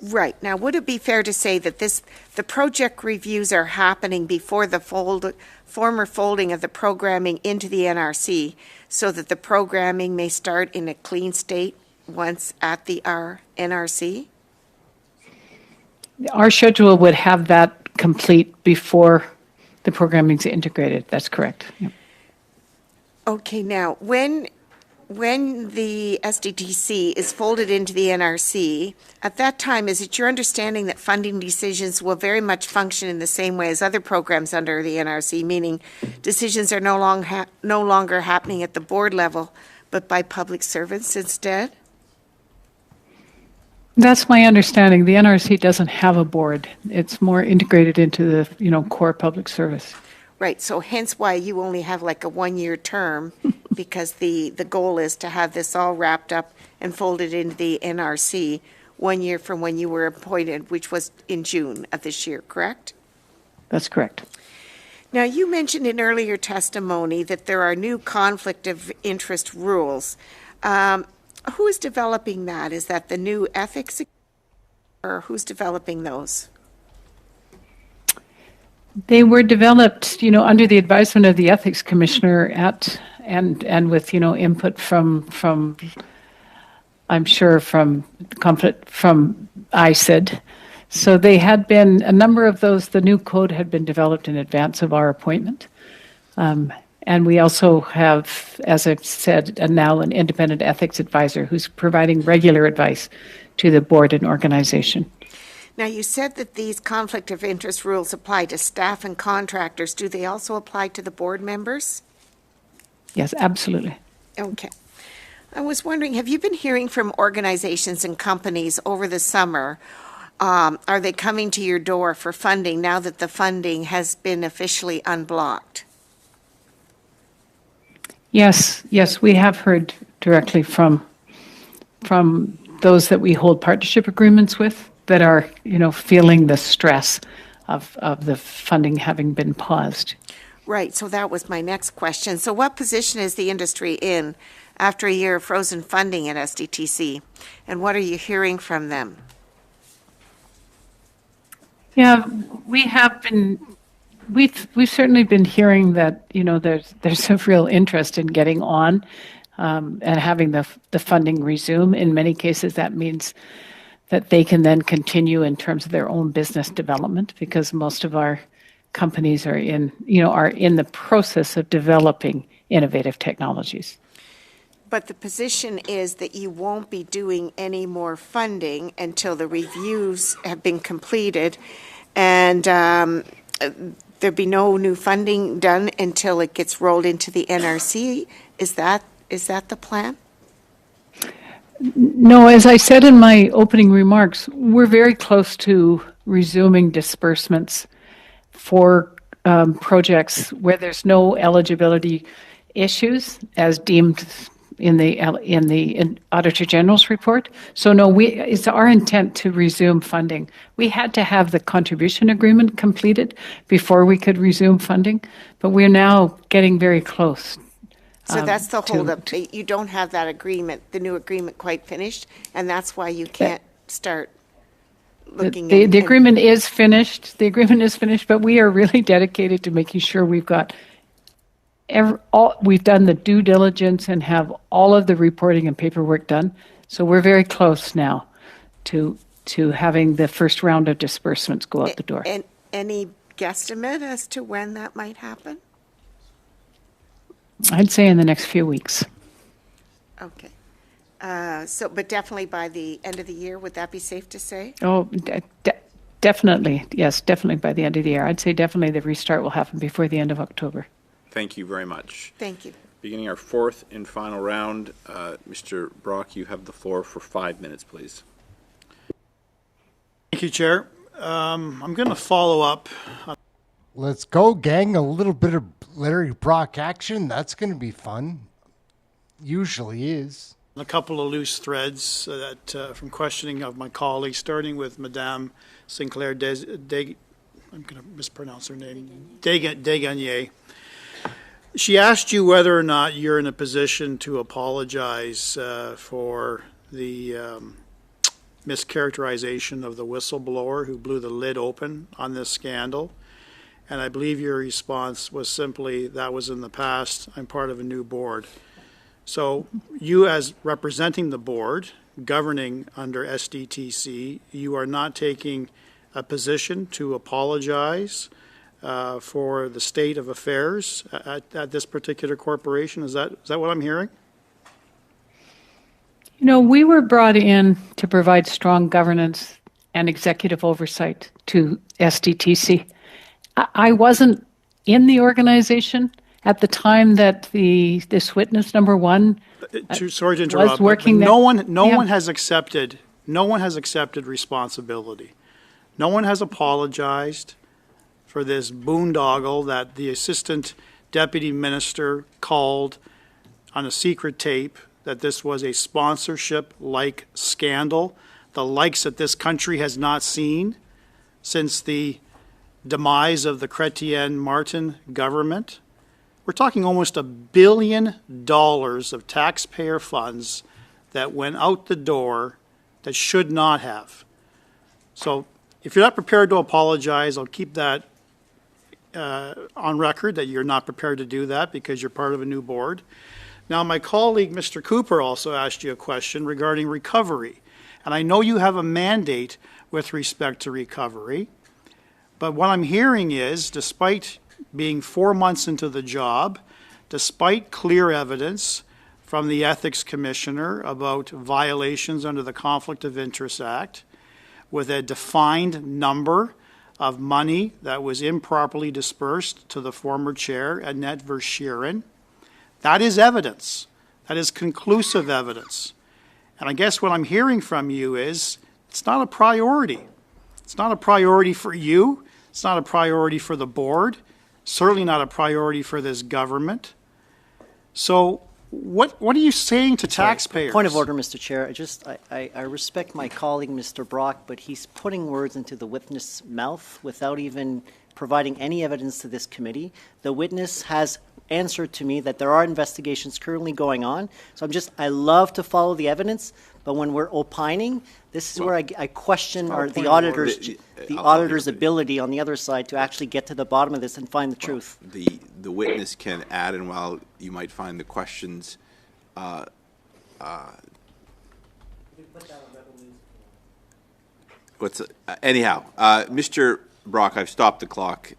Right. Now, would it be fair to say that the project reviews are happening before the former folding of the programming into the NRC so that the programming may start in a clean state once at the NRC? Our schedule would have that complete before the programming is integrated. That's correct. Yep. Okay. Now, when the SDTC is folded into the NRC, at that time, is it your understanding that funding decisions will very much function in the same way as other programs under the NRC, meaning decisions are no longer happening at the board level, but by public servants instead? That's my understanding. The NRC doesn't have a board. It's more integrated into the core public service. Right, so hence why you only have like a 1-year term, because the goal is to have this all wrapped up and folded into the NRC 1 year from when you were appointed, which was in June of this year, correct? That's correct. Now, you mentioned in earlier testimony that there are new conflict of interest rules. Who is developing that? Is that the new ethics, or who's developing those? They were developed, under the advisement of the ethics commissioner and with input from I'm sure from ISID. So they had been a number of those. The new code had been developed in advance of our appointment. And we also have, as I've said, now an independent ethics advisor who's providing regular advice to the board and organization. Now, you said that these conflict of interest rules apply to staff and contractors. Do they also apply to the board members? Yes, absolutely. Okay. I was wondering, have you been hearing from organizations and companies over the summer? Are they coming to your door for funding now that the funding has been officially unblocked? Yes, we have heard directly from those that we hold partnership agreements with that are, feeling the stress of the funding having been paused. Right, so that was my next question. So what position is the industry in after a year of frozen funding at SDTC? And what are you hearing from them? Yeah, we've certainly been hearing that, there's a real interest in getting on and having the funding resume. In many cases, that means that they can then continue in terms of their own business development, because most of our companies are in the process of developing innovative technologies. But the position is that you won't be doing any more funding until the reviews have been completed, and there'll be no new funding done until it gets rolled into the NRC. Is that the plan? No, as I said in my opening remarks, we're very close to resuming disbursements for projects where there's no eligibility issues as deemed in the Auditor General's report. So no, it's our intent to resume funding. We had to have the contribution agreement completed before we could resume funding, but we're now getting very close. So that's the holdup. You don't have that agreement, the new agreement, quite finished, and that's why you can't start. looking The in- agreement is finished. The agreement is finished, but we are really dedicated to making sure we've got we've done the due diligence and have all of the reporting and paperwork done. So we're very close now to having the first round of disbursements go out the door. And any guesstimate as to when that might happen? I'd say in the next few weeks. Okay. But definitely by the end of the year, would that be safe to say? Oh, definitely. Yes, definitely by the end of the year. I'd say definitely the restart will happen before the end of October. Thank you very much. Thank you. Beginning our fourth and final round, Mr. Brock, you have the floor for 5 minutes, please. Thank you, Chair. I'm going to follow up. Let's go, gang. A little bit of Larry Brock action. That's going to be fun. Usually is. A couple of loose threads that from questioning of my colleagues, starting with Madame Sinclair I'm going to mispronounce her name, Desgagnés. She asked you whether or not you're in a position to apologize for the mischaracterization of the whistleblower who blew the lid open on this scandal. And I believe your response was simply, that was in the past, I'm part of a new board. So you, as representing the board, governing under SDTC, you are not taking a position to apologize for the state of affairs at this particular corporation. Is that what I'm hearing? You know, we were brought in to provide strong governance and executive oversight to SDTC. I wasn't in the organization at the time that this witness number one sorry to interrupt, was working but there. no one has accepted responsibility. No one has apologized for this boondoggle that the assistant deputy minister called on a secret tape, that this was a sponsorship-like scandal, the likes that this country has not seen since the demise of the Chrétien Martin government. We're talking almost $1 billion of taxpayer funds that went out the door that should not have. So if you're not prepared to apologize, I'll keep that on record, that you're not prepared to do that because you're part of a new board. Now, my colleague, Mr. Cooper, also asked you a question regarding recovery. And I know you have a mandate with respect to recovery. But what I'm hearing is, despite being 4 months into the job, despite clear evidence from the Ethics Commissioner about violations under the Conflict of Interest Act, with a defined number of money that was improperly dispersed to the former chair, Annette Verschuren, that is evidence. That is conclusive evidence. And I guess what I'm hearing from you is, it's not a priority. It's not a priority for you. It's not a priority for the board. Certainly not a priority for this government. So what are you saying to taxpayers? Point of order, Mr. Chair. I respect my colleague, Mr. Brock, but he's putting words into the witness' mouth without even providing any evidence to this committee. The witness has answered to me that there are investigations currently going on. So I love to follow the evidence, but when we're opining, this is where I question the auditor's ability on the other side to actually get to the bottom of this and find the truth. The witness can add, and while you might find the questions anyhow, Mr. Brock, I've stopped the clock.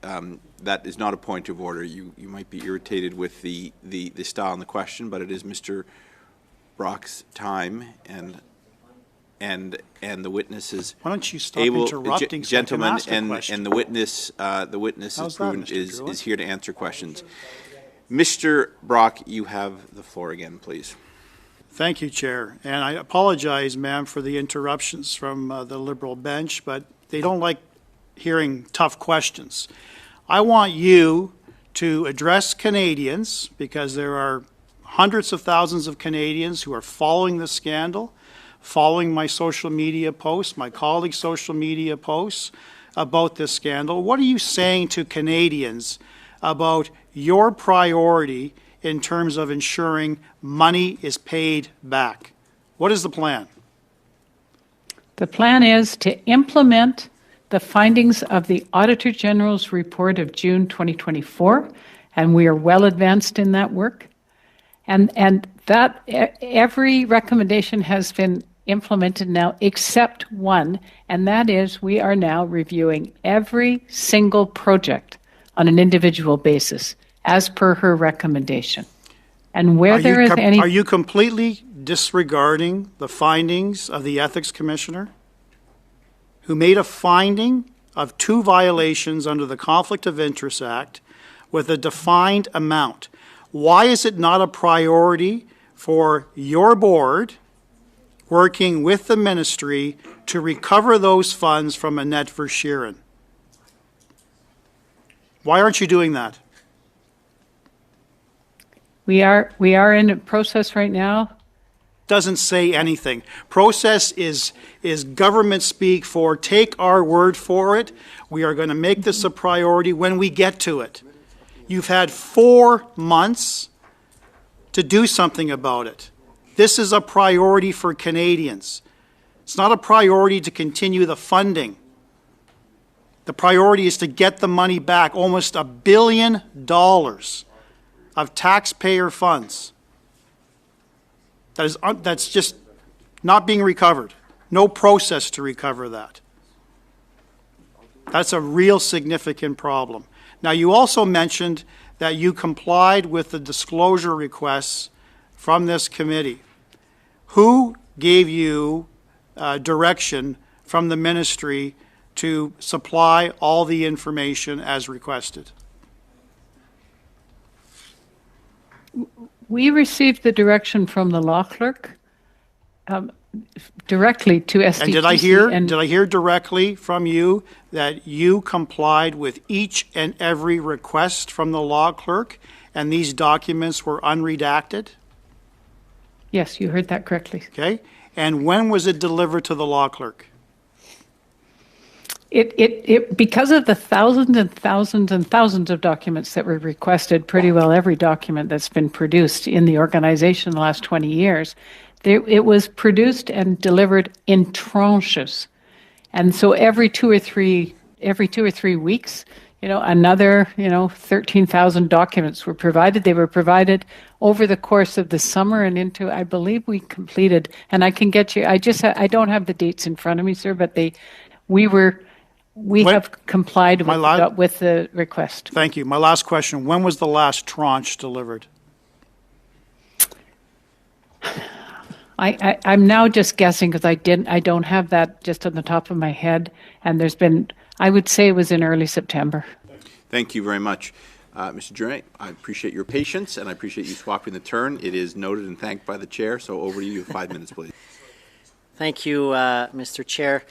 That is not a point of order. You might be irritated with the style and the question, but it is Mr. Brock's time, and the witness is Why don't you stop interrupting, gentlemen, so I can ask a and the witness How's that, Mr. is here to answer questions. Mr. Brock, you have the floor again, please. Thank you, Chair. And I apologize, ma'am, for the interruptions from the Liberal bench, but they don't like hearing tough questions. I want you to address Canadians, because there are hundreds of thousands of Canadians who are following the scandal, following my social media posts, my colleagues' social media posts about this scandal. What are you saying to Canadians about your priority in terms of ensuring money is paid back? What is the plan? The plan is to implement the findings of the Auditor General's report of June 2024, and we are well advanced in that work. And that every recommendation has been implemented now except one, and that is we are now reviewing every single project on an individual basis as per her recommendation. And where there is any... Are you completely disregarding the findings of the Ethics Commissioner, who made a finding of 2 violations under the Conflict of Interest Act with a defined amount? Why is it not a priority for your board, working with the ministry, to recover those funds from Annette Verschieren? Why aren't you doing that? We are in a process right now. Doesn't say anything. Process is government speak for take our word for it. We are going to make this a priority when we get to it. You've had 4 months to do something about it. This is a priority for Canadians. It's not a priority to continue the funding. The priority is to get the money back, almost $1 billion of taxpayer funds. That's just not being recovered. No process to recover that. That's a real significant problem. Now, you also mentioned that you complied with the disclosure requests from this committee. Who gave you direction from the ministry to supply all the information as requested? We received the direction from the law clerk directly to SDTC. And did I hear directly from you that you complied with each and every request from the law clerk and these documents were unredacted? Yes, you heard that correctly. Okay. And when was it delivered to the law clerk? It because of the thousands and thousands and thousands of documents that were requested, pretty well every document that's been produced in the organization in the last 20 years, it was produced and delivered in tranches. And so every two or three weeks, another, 13,000 documents were provided. They were provided over the course of the summer and into, I believe we completed, and I can get you, I don't have the dates in front of me, sir, but we have complied with the request. Thank you. My last question, when was the last tranche delivered? I'm now just guessing because I don't have that just on the top of my head, and I would say it was in early September. Thank you very much. Mr. Drouin, I appreciate your patience, and I appreciate you swapping the turn. It is noted and thanked by the chair, so over to you. 5 minutes, please. Thank you, Mr. Chair.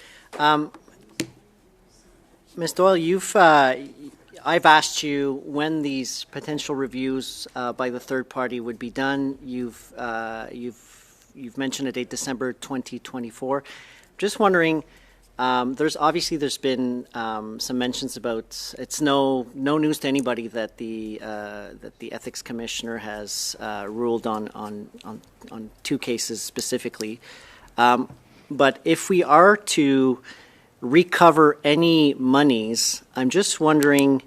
Ms. Doyle, I've asked you when these potential reviews by the third party would be done. You've mentioned a date, December 2024. Just wondering, there's been some mentions about, it's no news to anybody that the ethics commissioner has ruled on 2 cases specifically. But if we are to recover any monies, I'm just wondering,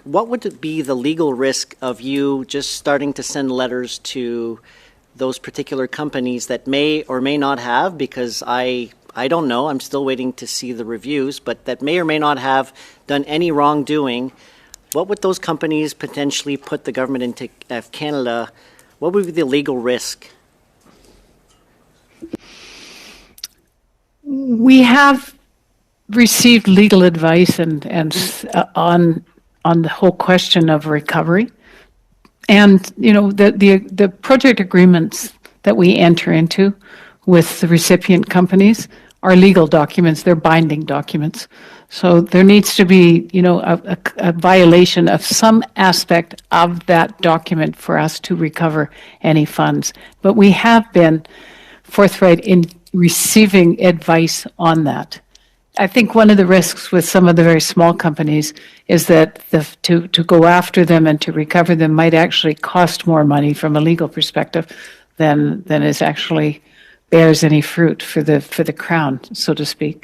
what would it be the legal risk of you just starting to send letters to those particular companies that may or may not have, because I don't know, I'm still waiting to see the reviews, but that may or may not have done any wrongdoing? What would those companies potentially put the government of Canada, what would be the legal risk? We have received legal advice and on the whole question of recovery, and the project agreements that we enter into with the recipient companies are legal documents. They're binding documents, so there needs to be a violation of some aspect of that document for us to recover any funds. But we have been forthright in receiving advice on that. I think one of the risks with some of the very small companies is that to go after them and to recover them might actually cost more money from a legal perspective than is actually bears any fruit for the crown, so to speak.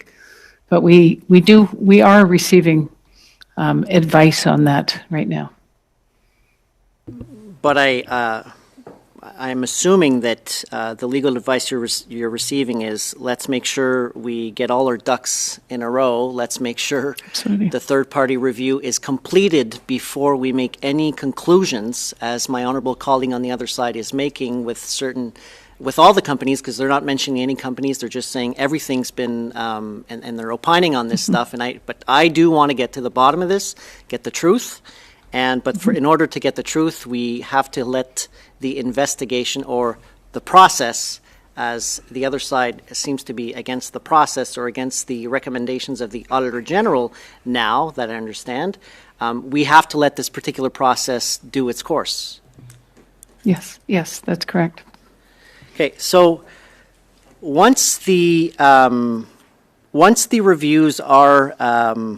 But we are receiving advice on that right now. But I'm assuming that the legal advice you're receiving is, let's make sure we get all our ducks in a row. Let's make sure the third-party review is completed before we make any conclusions, as my honorable colleague on the other side is making with all the companies, because they're not mentioning any companies. They're just saying everything's been, and they're opining on this stuff. But I do want to get to the bottom of this, get the truth. In order to get the truth, we have to let the investigation or the process, as the other side seems to be against the process or against the recommendations of the Auditor General now, that I understand, we have to let this particular process do its course. Yes, that's correct. Okay, so once the reviews are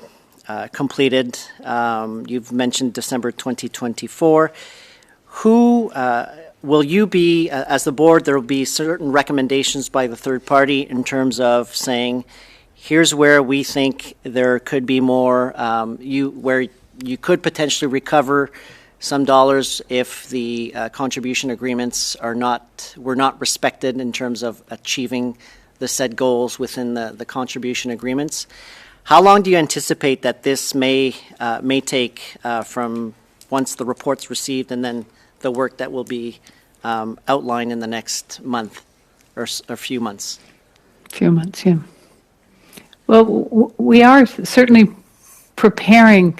completed, you've mentioned December 2024. Who will you be, as the board, there will be certain recommendations by the third party in terms of saying, here's where we think there could be more, where you could potentially recover some dollars if the contribution agreements were not respected in terms of achieving the said goals within the contribution agreements. How long do you anticipate that this may take from once the report's received and then the work that will be outlined in the next month or a few months? Few months, yeah. Well, we are certainly preparing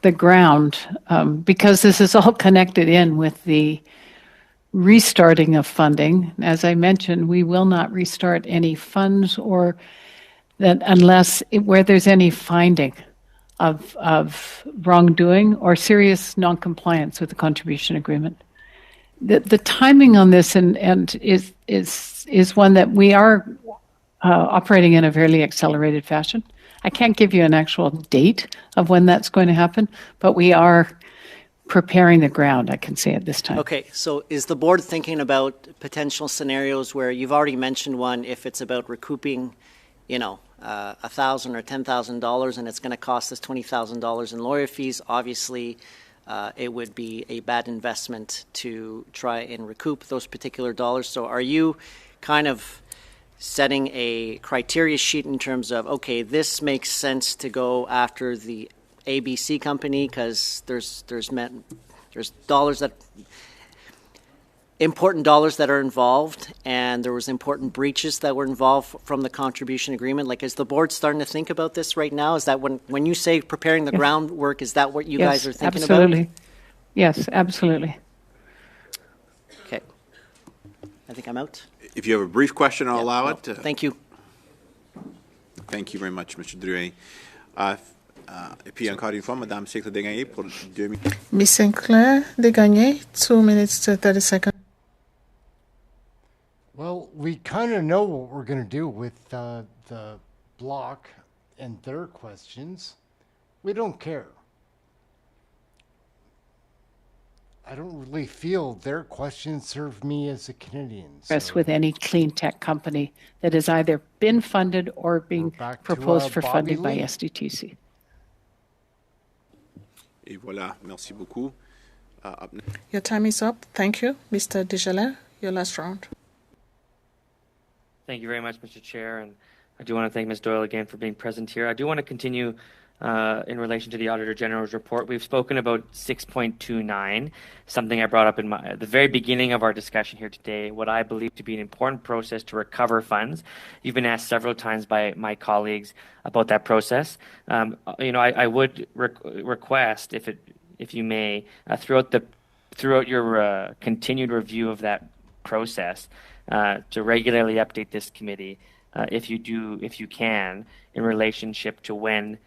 the ground because this is all connected in with the restarting of funding. As I mentioned, we will not restart any funds or that unless where there's any finding of wrongdoing or serious non-compliance with the contribution agreement. The timing on this and is one that we are operating in a fairly accelerated fashion. I can't give you an actual date of when that's going to happen, but we are preparing the ground, I can say at this time. Okay, so is the board thinking about potential scenarios where you've already mentioned one, if it's about recouping, $1,000 or $10,000 and it's going to cost us $20,000 in lawyer fees? Obviously, it would be a bad investment to try and recoup those particular dollars. So are you kind of setting a criteria sheet in terms of, okay, this makes sense to go after the ABC company because there's important dollars that are involved, and there was important breaches that were involved from the contribution agreement? Like, is the board starting to think about this right now? Is that when you say preparing the groundwork, is that what you guys are thinking absolutely. about? Yes, absolutely. Okay. I think I'm out. If you have a brief question, I'll allow it. Thank you. Thank you very much, Mr. Drouin. Et puis encore une fois, Madame Sinclair Desgagnés pour 2 minutes. Miss Sinclair Desgagnés, 2 minutes to 30 seconds. Well, we kind of know what we're going to do with the block and their questions. We don't care. I don't really feel their questions serve me as a Canadian. With any clean tech company that has either been funded or being proposed for funding by SDTC. Et voilà, merci beaucoup. Your time is up. Thank you. Mr. Desjardins, your last round. Thank you very much, Mr. Chair, and I do want to thank Ms. Doyle again for being present here. I do want to continue in relation to the Auditor General's report. We've spoken about 6.29, something I brought up in the very beginning of our discussion here today, what I believe to be an important process to recover funds. You've been asked several times by my colleagues about that process. I would request, if you may, throughout your continued review of that process, to regularly update this committee, if you can, in relationship to when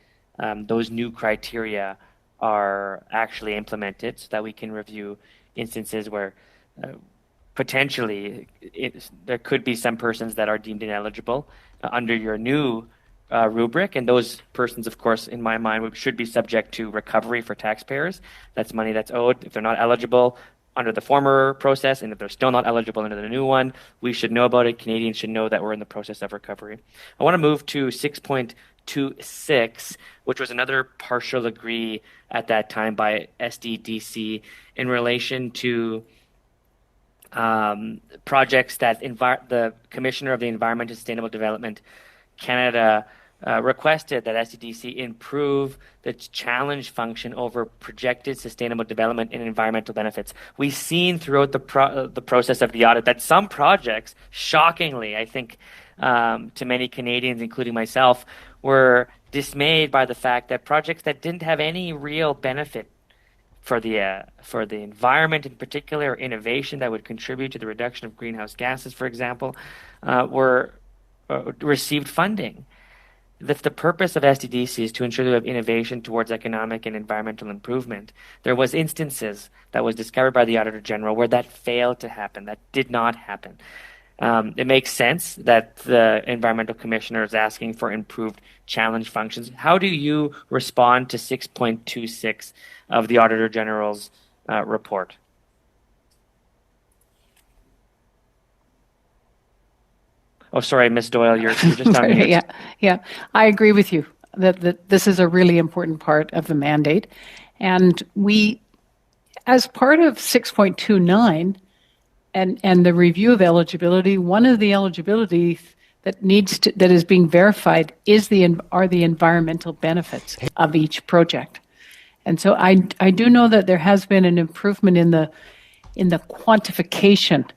those new criteria are actually implemented, so that we can review instances where potentially there could be some persons that are deemed ineligible under your new rubric, and those persons, of course, in my mind, should be subject to recovery for taxpayers. That's money that's owed. If they're not eligible, under the former process, and if they're still not eligible under the new one, we should know about it. Canadians should know that we're in the process of recovery. I want to move to 6.26, which was another partial agree at that time by SDDC in relation to projects that the Commissioner of the Environment and Sustainable Development Canada requested that SDDC improve the challenge function over projected sustainable development and environmental benefits. We've seen throughout the process of the audit that some projects, shockingly, I think, to many Canadians, including myself, were dismayed by the fact that projects that didn't have any real benefit for the environment in particular, or innovation that would contribute to the reduction of greenhouse gases, for example, received funding. The purpose of SDDC is to ensure that we have innovation towards economic and environmental improvement. There was instances that was discovered by the Auditor General where that failed to happen, that did not happen. It makes sense that the Environmental Commissioner is asking for improved challenge functions. How do you respond to 6.26 of the Auditor General's report? Oh, sorry, Ms. Doyle, you're just on mute. Yeah, I agree with you that this is a really important part of the mandate. And we, as part of 6.29 and the review of eligibility, one of the eligibility that is being verified are the environmental benefits of each project. And so I do know that there has been an improvement in the quantification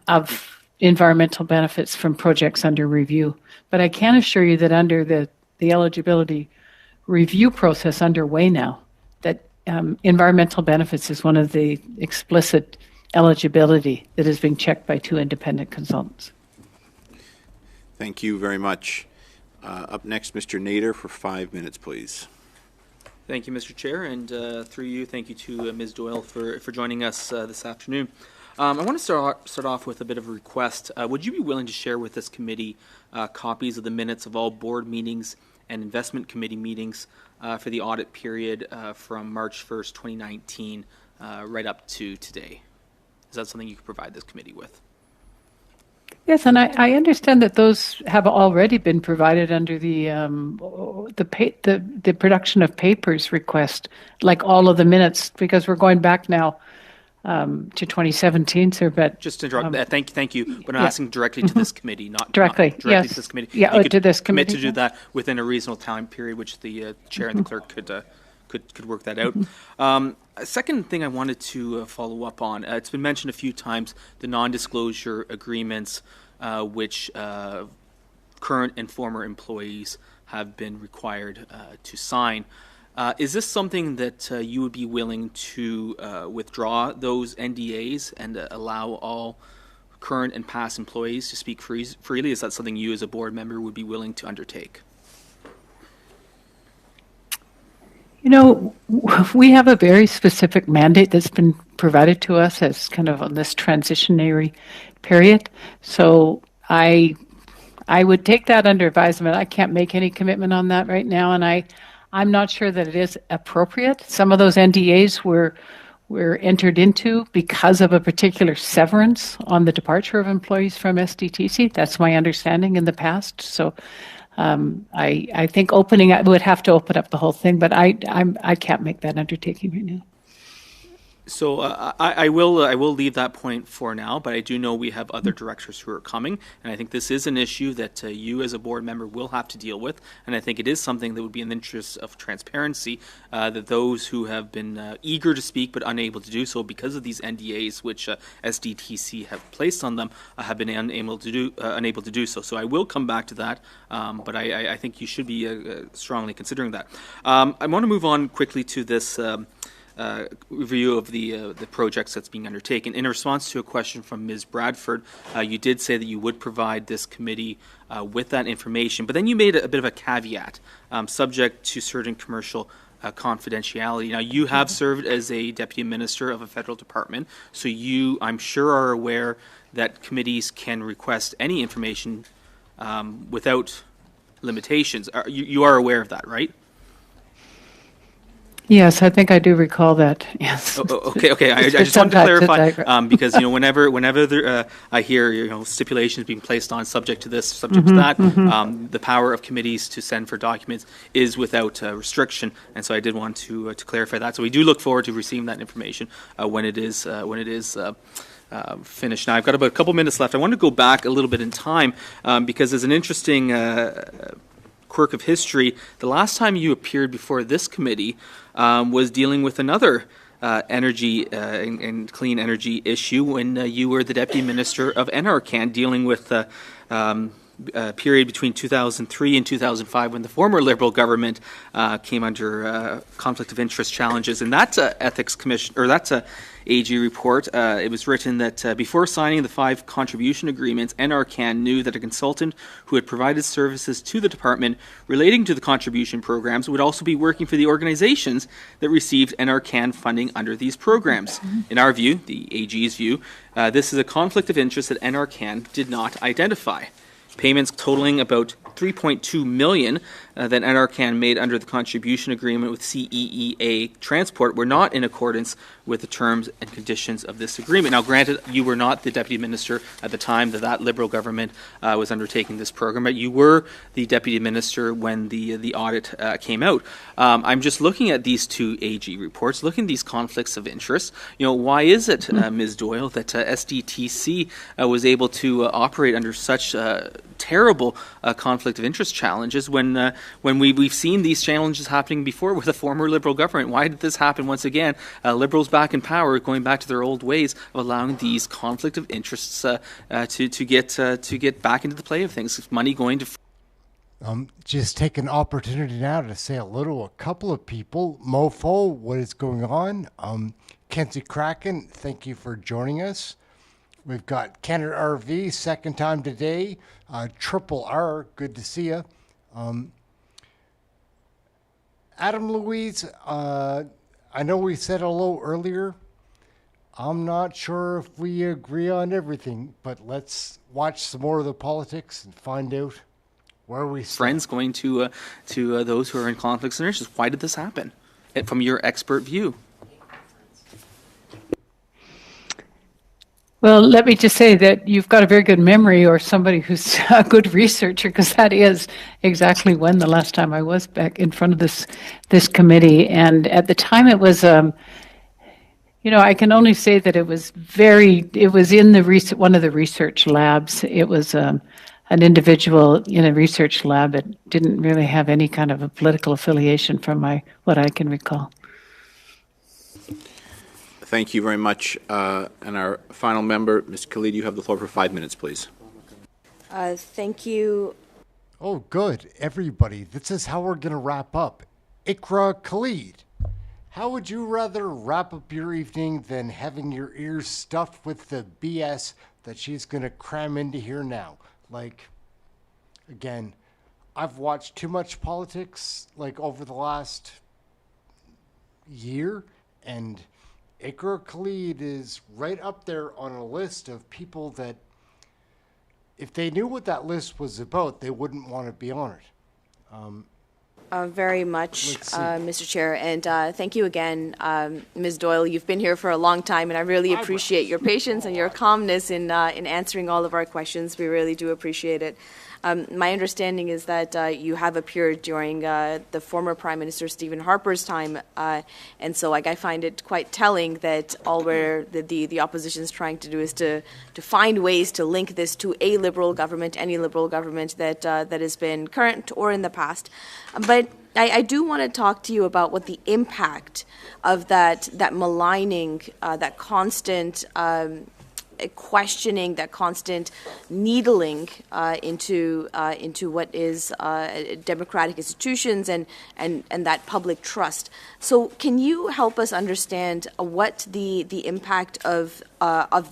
of environmental benefits from projects under review. But I can assure you that under the eligibility review process underway now, that environmental benefits is one of the explicit eligibility that is being checked by 2 independent consultants. Thank you very much. Up next, Mr. Nader for 5 minutes, please. Thank you, Mr. Chair, and through you, thank you to Ms. Doyle for joining us this afternoon. I want to start off with a bit of a request. Would you be willing to share with this committee copies of the minutes of all board meetings and investment committee meetings for the audit period from March 1st, 2019, right up to today? Is that something you could provide this committee with? Yes, and I understand that those have already been provided under the production of papers request, like all of the minutes, because we're going back now to 2017, sir. But just to interrupt, thank you. But I'm asking directly to this committee, not directly to this committee. Yeah, to this committee. Commit to do that within a reasonable time period, which the chair and the clerk could work that out. A second thing I wanted to follow up on, it's been mentioned a few times, the non-disclosure agreements which current and former employees have been required to sign. Is this something that you would be willing to withdraw those NDAs and allow all current and past employees to speak freely? Is that something you as a board member would be willing to undertake? You know, we have a very specific mandate that's been provided to us as kind of on this transitionary period. So I would take that under advisement. I can't make any commitment on that right now, and I'm not sure that it is appropriate. Some of those NDAs were entered into because of a particular severance on the departure of employees from SDTC. That's my understanding in the past. So I think I would have to open up the whole thing, but I can't make that undertaking right now. So I will leave that point for now, but I do know we have other directors who are coming, and I think this is an issue that you as a board member will have to deal with, and I think it is something that would be in the interest of transparency, that those who have been eager to speak but unable to do so because of these NDAs which SDTC have placed on them have been unable to do so. So I will come back to that, but I think you should be strongly considering that. I want to move on quickly to this review of the projects that's being undertaken. In response to a question from Ms. Bradford, you did say that you would provide this committee with that information, but then you made a bit of a caveat, subject to certain commercial confidentiality. Now, you have served as a deputy minister of a federal department, so you, I'm sure, are aware that committees can request any information without limitations. You are aware of that, right? Yes, I think I do recall that. Yes. Okay. I just wanted to clarify because whenever there, I hear stipulations being placed on subject to this, subject to that, the power of committees to send for documents is without restriction, and so I did want to clarify that. So we do look forward to receiving that information when it is finished. Now I've got about a couple minutes left. I want to go back a little bit in time because there's an interesting quirk of history. The last time you appeared before this committee was dealing with another energy and clean energy issue when you were the Deputy Minister of NRCan, dealing with period between 2003 and 2005 when the former Liberal government came under conflict of interest challenges. And that's ethics commission, or that's a AG report. It was written that before signing the 5 contribution agreements, NRCan knew that a consultant who had provided services to the department relating to the contribution programs would also be working for the organizations that received NRCan funding under these programs. In our view, the AG's view, this is a conflict of interest that NRCan did not identify. Payments totaling about $3.2 million that NRCan made under the contribution agreement with CEEA Transport were not in accordance with the terms and conditions of this agreement. Now, granted, you were not the Deputy Minister at the time that Liberal government was undertaking this program, but you were the Deputy Minister when the audit came out. I'm just looking at these 2 AG reports, looking at these conflicts of interest. Why is it, Ms. Doyle, that SDTC was able to operate under such terrible conflict of interest challenges when we've seen these challenges happening before with a former Liberal government? Why did this happen once again? Liberals back in power going back to their old ways of allowing these conflict of interests to get back into the play of things. Money going to just take an opportunity now to say a couple of people. Mofo, what is going on? Kenzie Kraken, thank you for joining us. We've got Canada RV, second time today. Triple R, good to see you. Adam Louise, I know we said hello earlier. I'm not sure if we agree on everything, but let's watch some more of the politics and find out where we stand. Friends going to those who are in conflicts of interest. Why did this happen? From your expert view. Well, let me just say that you've got a very good memory, or somebody who's a good researcher, because that is exactly when the last time I was back in front of this committee. And at the time it was, I can only say that it was in one of the research labs. It was an individual in a research lab that didn't really have any kind of a political affiliation from what I can recall. Thank you very much. And our final member, Ms. Khalid, you have the floor for 5 minutes, please. Thank you. Oh, good. Everybody, this is how we're going to wrap up. Ikra Khalid, how would you rather wrap up your evening than having your ears stuffed with the BS that she's going to cram into here now? Again, I've watched too much politics, over the last year, and Ikra Khalid is right up there on a list of people that, if they knew what that list was about, they wouldn't want to be on it. Very much, Mr. Chair, and thank you again, Ms. Doyle. You've been here for a long time, and I really appreciate your patience and your calmness in answering all of our questions. We really do appreciate it. My understanding is that you have appeared during the former Prime Minister Stephen Harper's time, and so I find it quite telling that all the opposition is trying to do is to find ways to link this to a Liberal government, any Liberal government that has been current or in the past. But I do want to talk to you about what the impact of that maligning, that constant questioning, that constant needling into what is democratic institutions and that public trust. So, can you help us understand what the impact of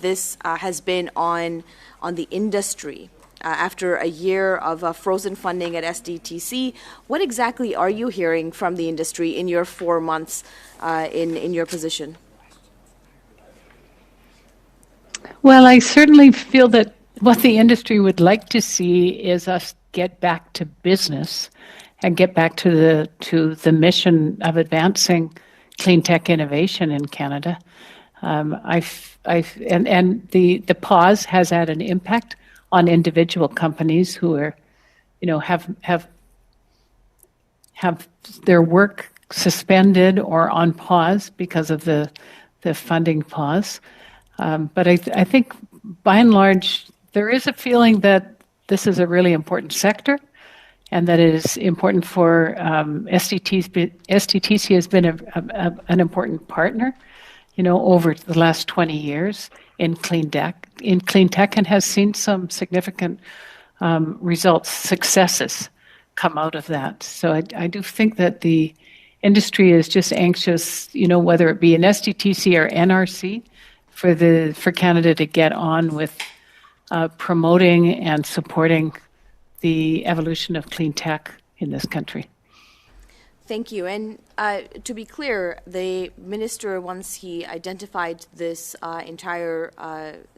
this has been on the industry? After a year of frozen funding at SDTC, what exactly are you hearing from the industry in your 4 months in your position? Well, I certainly feel that what the industry would like to see is us get back to business and get back to the mission of advancing clean tech innovation in Canada. And the pause has had an impact on individual companies who are, have their work suspended or on pause because of the funding pause. But I think by and large, there is a feeling that this is a really important sector and that it is important for SDTC has been an important partner, over the last 20 years in clean tech, and has seen some significant results, successes come out of that. So I do think that the industry is just anxious, whether it be an SDTC or NRC, for Canada to get on with promoting and supporting the evolution of clean tech in this country. Thank you. And to be clear, the minister, once he identified this entire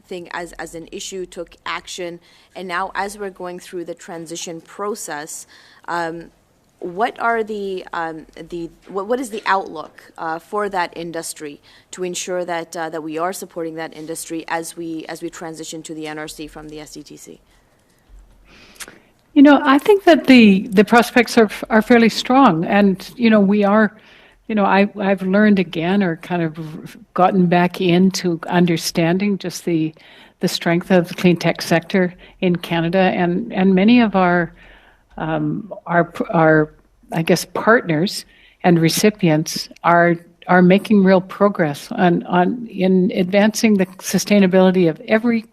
thing as an issue, took action. And now, as we're going through the transition process, what are what is the outlook for that industry to ensure that that we are supporting that industry as we transition to the NRC from the SDTC? I think that the prospects are fairly strong, and we are. I've learned again, or kind of gotten back into understanding just the strength of the clean tech sector in Canada, and many of our I guess partners and recipients are making real progress in advancing the sustainability of every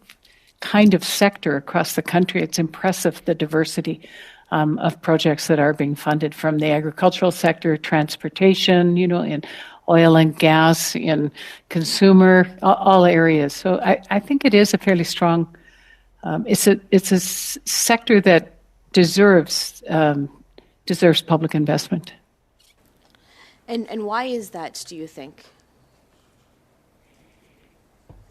kind of sector across the country. It's impressive, the diversity of projects that are being funded from the agricultural sector, transportation, in oil and gas, in consumer, all areas. So I think it is a fairly strong. It's a sector that deserves public investment. And why is that, do you think?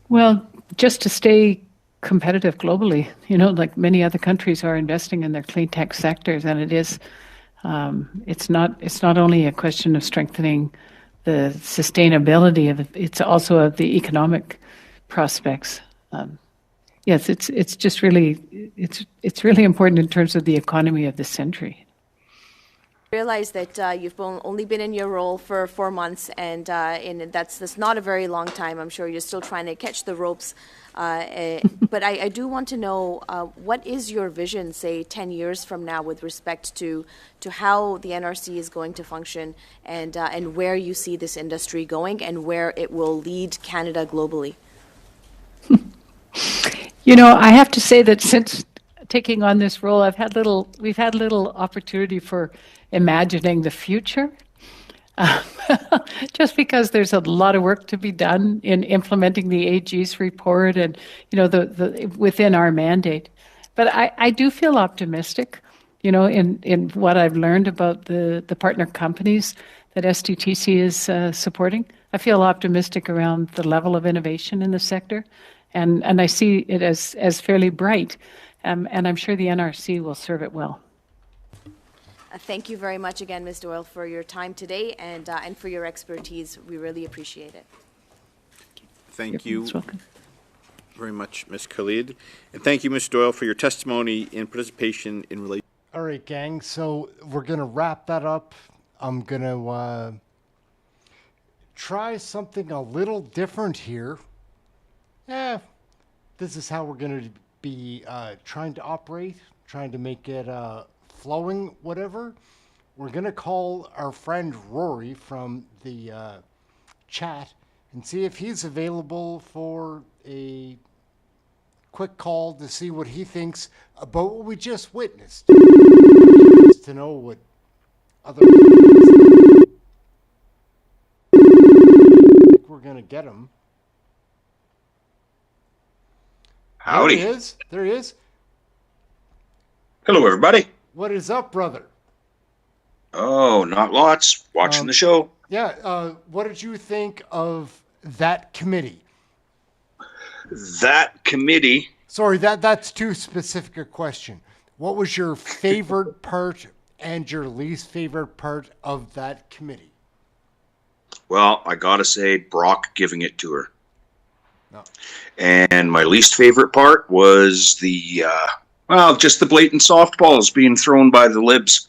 Well, just to stay competitive globally, like many other countries are investing in their clean tech sectors, and it is, it's not only a question of strengthening the sustainability of it, it's also of the economic prospects. Yes, it's just really, it's really important in terms of the economy of the century. I realize that you've only been in your role for 4 months, and that's not a very long time. I'm sure you're still trying to catch the ropes. But I do want to know, what is your vision, say, 10 years from now with respect to how the NRC is going to function, and where you see this industry going and where it will lead Canada globally? I have to say that since taking on this role, we've had little opportunity for imagining the future, just because there's a lot of work to be done in implementing the AG's report and the within our mandate. But I do feel optimistic, in what I've learned about the partner companies that SDTC is supporting. I feel optimistic around the level of innovation in the sector, and I see it as fairly bright. And I'm sure the NRC will serve it well. Thank you very much again, Ms. Doyle, for your time today and for your expertise. We really appreciate it. Thank you very much, Ms. Khalid. And thank you, Ms. Doyle, for your testimony and participation in relation. All right, gang. So we're going to wrap that up. I'm going to try something a little different here. This is how we're going to be trying to operate, trying to make it flowing, whatever. We're going to call our friend Rory from the chat and see if he's available for a quick call to see what he thinks about what we just witnessed. To know what other I think we're going to get him. Howdy. There he is. There he is. Hello, everybody. What is up, brother? Oh, not lots. Watching the show. Yeah. What did you think of that committee? That committee. Sorry, that's too specific a question. What was your favorite part and your least favorite part of that committee? Well, I gotta say, Brock giving it to her. No. And my least favorite part was just the blatant softballs being thrown by the libs.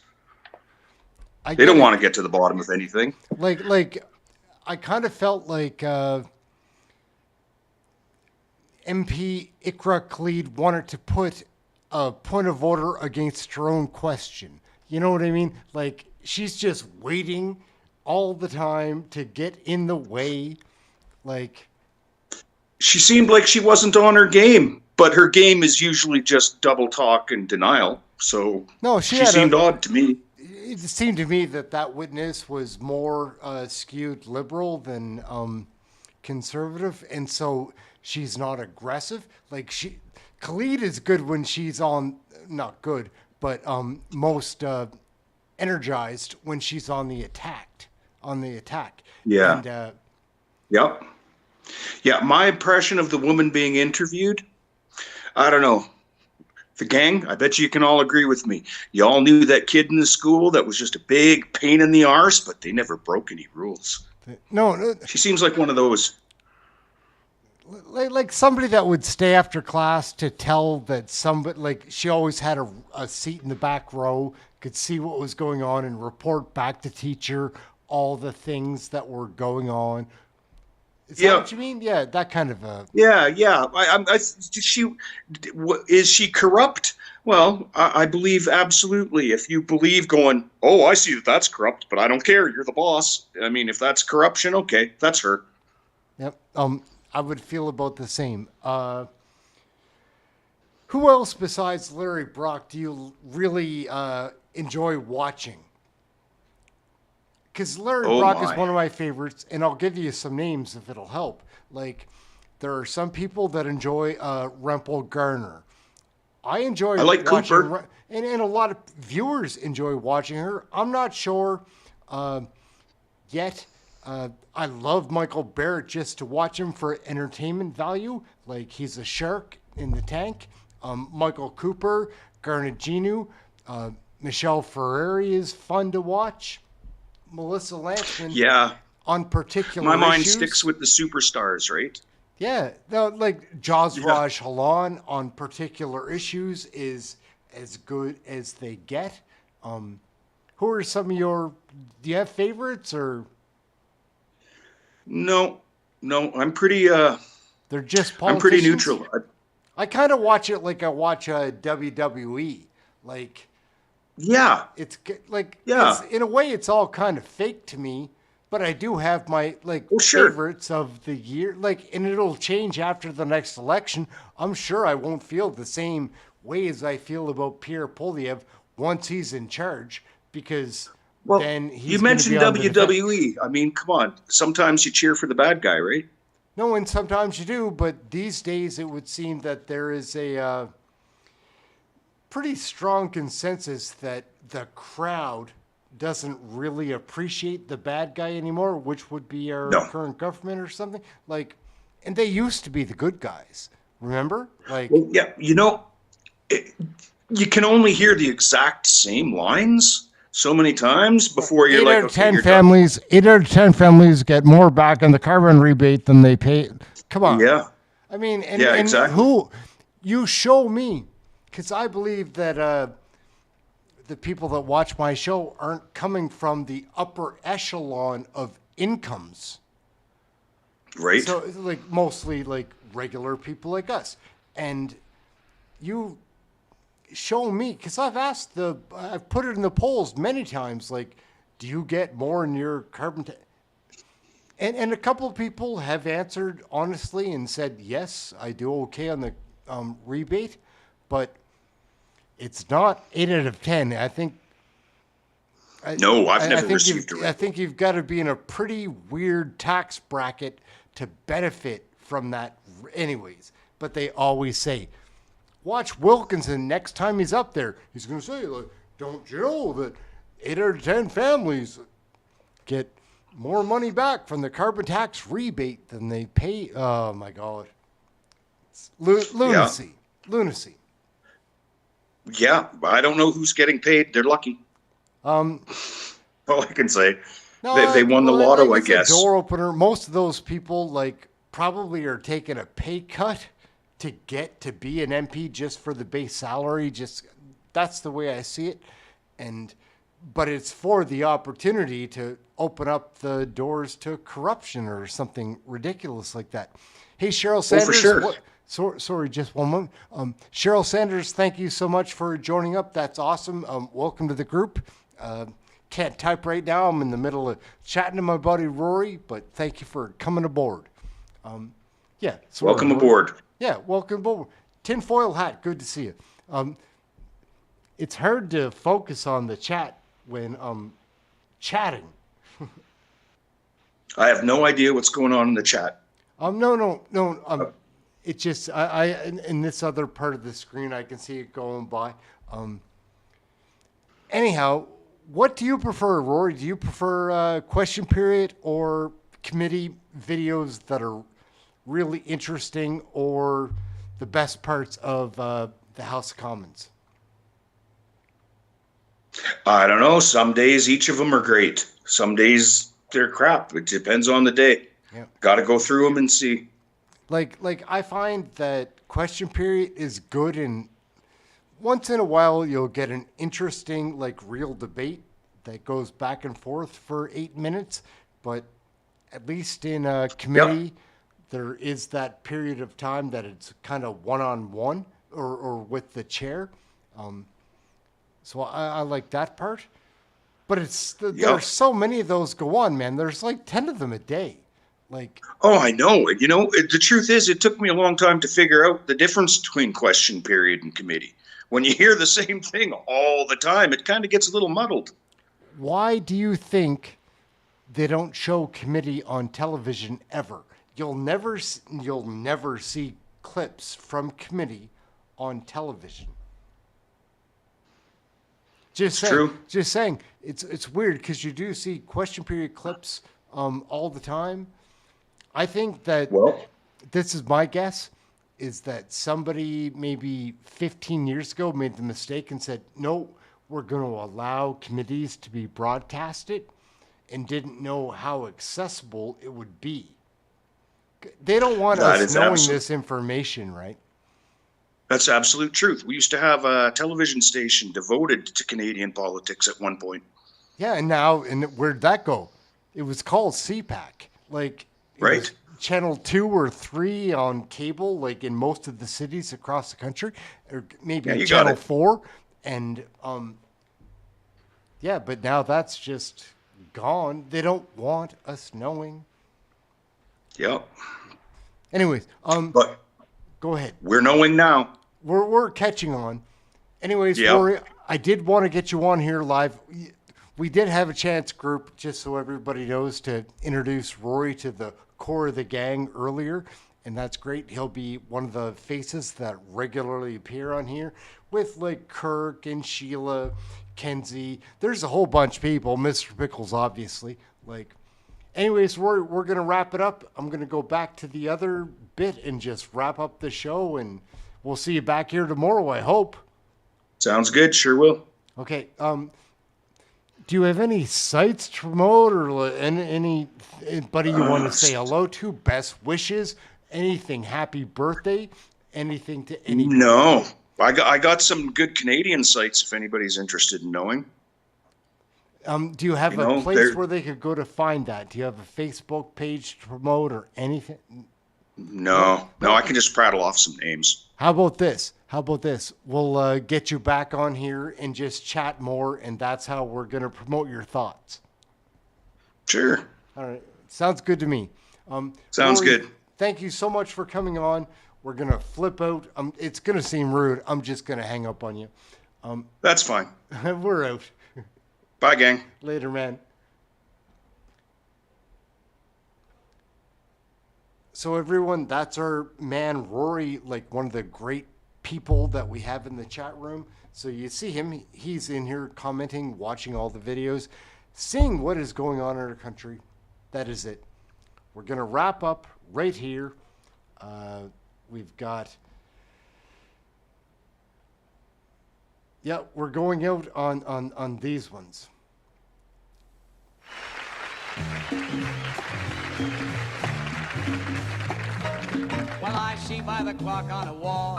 They don't want to get to the bottom of anything. Like, I kind of felt like MP Ikra Khalid wanted to put a point of order against her own question. You know what I mean? Like, she's just waiting all the time to get in the way. Like, she seemed like she wasn't on her game, but her game is usually just double talk and denial. So no, she seemed odd to me. It seemed to me that witness was more skewed liberal than conservative, and so she's not aggressive. Like, Khalid is good when she's not good, but most energized when she's on the attack. Yeah. And, yep. Yeah, my impression of the woman being interviewed, I don't know. The gang, I bet you can all agree with me. You all knew that kid in the school that was just a big pain in the arse, but they never broke any rules. No. She seems like one of those. Like somebody that would stay after class to tell that somebody, like, she always had a seat in the back row, could see what was going on and report back to teacher all the things that were going on. Is that what you mean? Yeah, that kind of a... Yeah. Is she corrupt? Well, I believe absolutely. If you believe going, oh, I see that's corrupt, but I don't care. You're the boss. I mean, if that's corruption, okay, that's her. Yep. I would feel about the same. Who else besides Larry Brock do you really enjoy watching? Because Larry Brock is one of my favorites, and I'll give you some names if it'll help. Like, there are some people that enjoy Rempel Garner. I like watching Cooper. And a lot of viewers enjoy watching her. I'm not sure yet. I love Michael Barrett just to watch him for entertainment value. Like, he's a shark in the tank. Michael Cooper, Garnet Genu, Michelle Ferrari is fun to watch. Melissa Lanchman. Yeah. On particular My mind issues. sticks with the superstars, right? Yeah. No, like Josraj Halan on particular issues is as good as they get. Who are some of do you have favorites or? No, I'm pretty, they're just politicians? I'm pretty neutral. I kind of watch it like I watch a WWE. Like, yeah, it's like, in a way, it's all kind of fake to me, but I do have my favorites of the year. Like, and it'll change after the next election. I'm sure I won't feel the same way as I feel about Pierre Poilievre once he's in charge, because then he's you mentioned WWE. I mean, come on. Sometimes you cheer for the bad guy, right? No, and sometimes you do, but these days it would seem that there is a pretty strong consensus that the crowd doesn't really appreciate the bad guy anymore, which would be our current government or something. Like, and they used to be the good guys, remember? Like, yeah, you can only hear the exact same lines so many times before you're like, okay, 8 out of 10 families get more back in the carbon rebate than they pay. Come on. Yeah. I mean, and exactly. You show me, because I believe that the people that watch my show aren't coming from the upper echelon of incomes. Right. So, like, mostly like regular people like us. And you show me, because I've put it in the polls many times, like, do you get more in your carbon and a couple of people have answered honestly and said, yes, I do okay on the rebate, but it's not 8 out of 10. I think. I've never received a. I think you've got to be in a pretty weird tax bracket to benefit from that, anyways. But they always say, watch Wilkinson next time he's up there. He's going to say, like, don't you know that 8 out of 10 families get more money back from the carbon tax rebate than they pay? Oh my God. It's lunacy. Yeah. Lunacy. Yeah, but I don't know who's getting paid. They're lucky. All I can say. No, They won the well, lotto, I it's guess. a door opener. Most of those people probably are taking a pay cut to get to be an MP just for the base salary. Just that's the way I see it, but it's for the opportunity to open up the doors to corruption or something ridiculous like that. Hey, Cheryl Sanders. Sorry, just one moment. Cheryl Sanders, thank you so much for joining up. That's awesome. Welcome to the group. Can't type right now. I'm in the middle of chatting to my buddy Rory, but thank you for coming aboard. Welcome aboard. Yeah, welcome aboard. Tinfoil hat, good to see you. It's hard to focus on the chat when chatting. I have no idea what's going on in the chat. No. It just in this other part of the screen I can see it going by. Anyhow, what do you prefer, Rory? Do you prefer question period or committee videos that are really interesting, or the best parts of the House of Commons? I don't know. Some days each of them are great. Some days they're crap. It depends on the day. Yeah. Got to go through them and see. Like I find that question period is good, and once in a while you'll get an interesting real debate that goes back and forth for 8 minutes, but at least in a committee there is that period of time that it's kind of one-on-one or with the chair. So I like that part, but there's so many of those go on, man. There's 10 of them a day. Oh, I know. The truth is, it took me a long time to figure out the difference between question period and committee. When you hear the same thing all the time, it kind of gets a little muddled. Why do you think they don't show committee on television ever? You'll never see clips from committee on television. Just saying. It's weird because you do see question period clips all the time. I think that this is my guess, is that somebody maybe 15 years ago made the mistake and said, no, we're going to allow committees to be broadcasted, and didn't know how accessible it would be. They don't want us knowing this information, right? That's absolute truth. We used to have a television station devoted to Canadian politics at one point. Yeah, and where'd that go? It was called Cpac. Right. Channel 2 or 3 on cable, in most of the cities across the country, or maybe Channel 4. And, but now that's just gone. They don't want us knowing. Yep. Anyways, but go ahead. We're knowing now. We're catching on. Anyways, Rory, I did want to get you on here live. We did have a chance, group, just so everybody knows, to introduce Rory to the core of the gang earlier, and that's great. He'll be one of the faces that regularly appear on here with Kirk and Sheila, Kenzie. There's a whole bunch of people. Mr. Pickles, obviously. Anyways, Rory, we're going to wrap it up. I'm going to go back to the other bit and just wrap up the show, and we'll see you back here tomorrow, I hope. Sounds good. Sure will. Okay. Do you have any sites to promote, or anybody you want to say hello to? Best wishes? Anything? Happy birthday? Anything to anybody? No. I got some good Canadian sites if anybody's interested in knowing. Do you have a place where they could go to find that? Do you have a Facebook page to promote or anything? No, I can just prattle off some names. How about this? We'll get you back on here and just chat more, and that's how we're going to promote your thoughts. Sure. All right. Sounds good to me. Sounds Rory, good. Thank you so much for coming on. We're going to flip out. It's going to seem rude. I'm just going to hang up on you. That's fine. We're out. Bye, gang. Later, man. So everyone, that's our man Rory, one of the great people that we have in the chat room. So you see him, he's in here commenting, watching all the videos, seeing what is going on in our country. That is it. We're going to wrap up right here. We've got, we're going out on these ones. Well, I see by the clock on the wall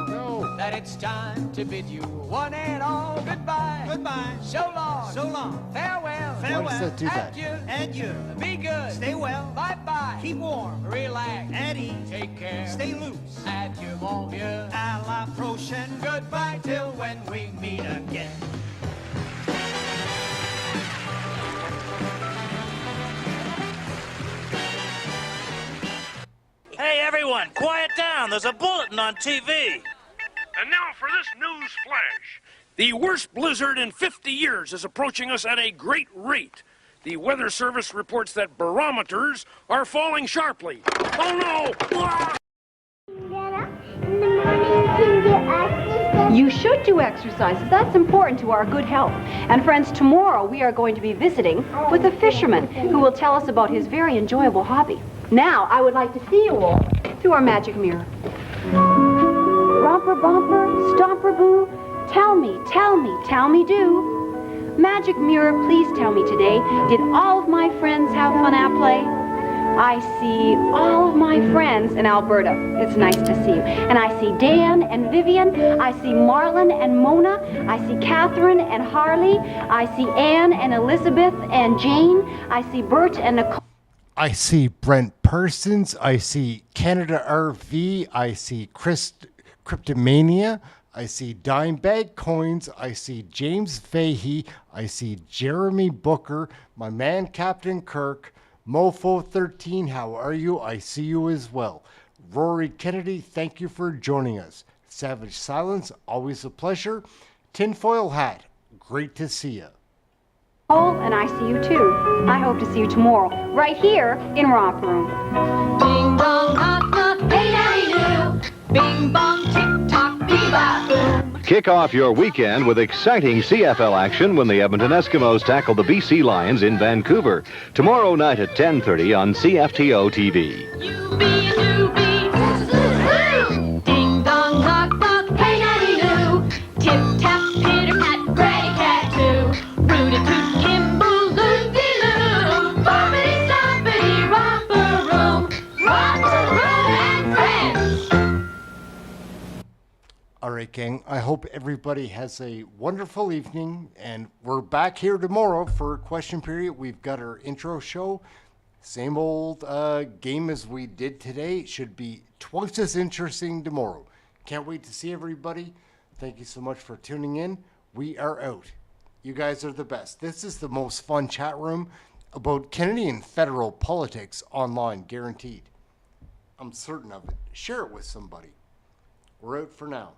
that it's time to bid you one and all goodbye. Goodbye. So long. So long. Farewell. Farewell. Why does that do that? Adieu. Adieu. Be good. Stay well. Bye-bye. Keep warm. Relax. At ease. Take care. Stay loose. Adieu, mon vieux. À la prochaine. Goodbye till when we meet again. Hey, everyone, quiet down. There's a bulletin on TV. And now for this news flash. The worst blizzard in 50 years is approaching us at a great rate. The Weather Service reports that barometers are falling sharply. Oh no! Ah! You should do exercises. That's important to our good health. And friends, tomorrow we are going to be visiting with a fisherman who will tell us about his very enjoyable hobby. Now, I would like to see you all through our magic mirror. Romper bumper, stomper boo, tell me, do. Magic mirror, please tell me today, did all of my friends have fun at play? I see all of my friends in Alberta. It's nice to see you. And I see Dan and Vivian. I see Marlon and Mona. I see Catherine and Harley. I see Anne and Elizabeth and Jane. I see Bert and Nicole. I see Brent Persons. I see Canada RV. I see Cryptomania. I see Dimebag Coins. I see James Fahey. I see Jeremy Booker. My man Captain Kirk. Mofo13, how are you? I see you as well. Rory Kennedy, thank you for joining us. Savage Silence, always a pleasure. Tinfoil Hat, great to see you. And I see you too. I hope to see you tomorrow, right here in Romper Room. Bing bong, knock knock, hey daddy do. Bing bong, tick tock, bebop boom. Kick off your weekend with exciting CFL action when the Edmonton Eskimos tackle the BC Lions in Vancouver. Tomorrow night at 10:30 on CFTO TV. Ding dong, knock knock, hey daddy do. Tip tap, pitter pat, granny cat too. Rooty toot, kimble, loopy loo. Bobbity stompity, romper room and friends. All right, gang, I hope everybody has a wonderful evening, and we're back here tomorrow for question period. We've got our intro show. Same old game as we did today. Should be twice as interesting tomorrow. Can't wait to see everybody. Thank you so much for tuning in. We are out. You guys are the best. This is the most fun chat room about Canadian federal politics online, guaranteed. I'm certain of it. Share it with somebody. We're out for now.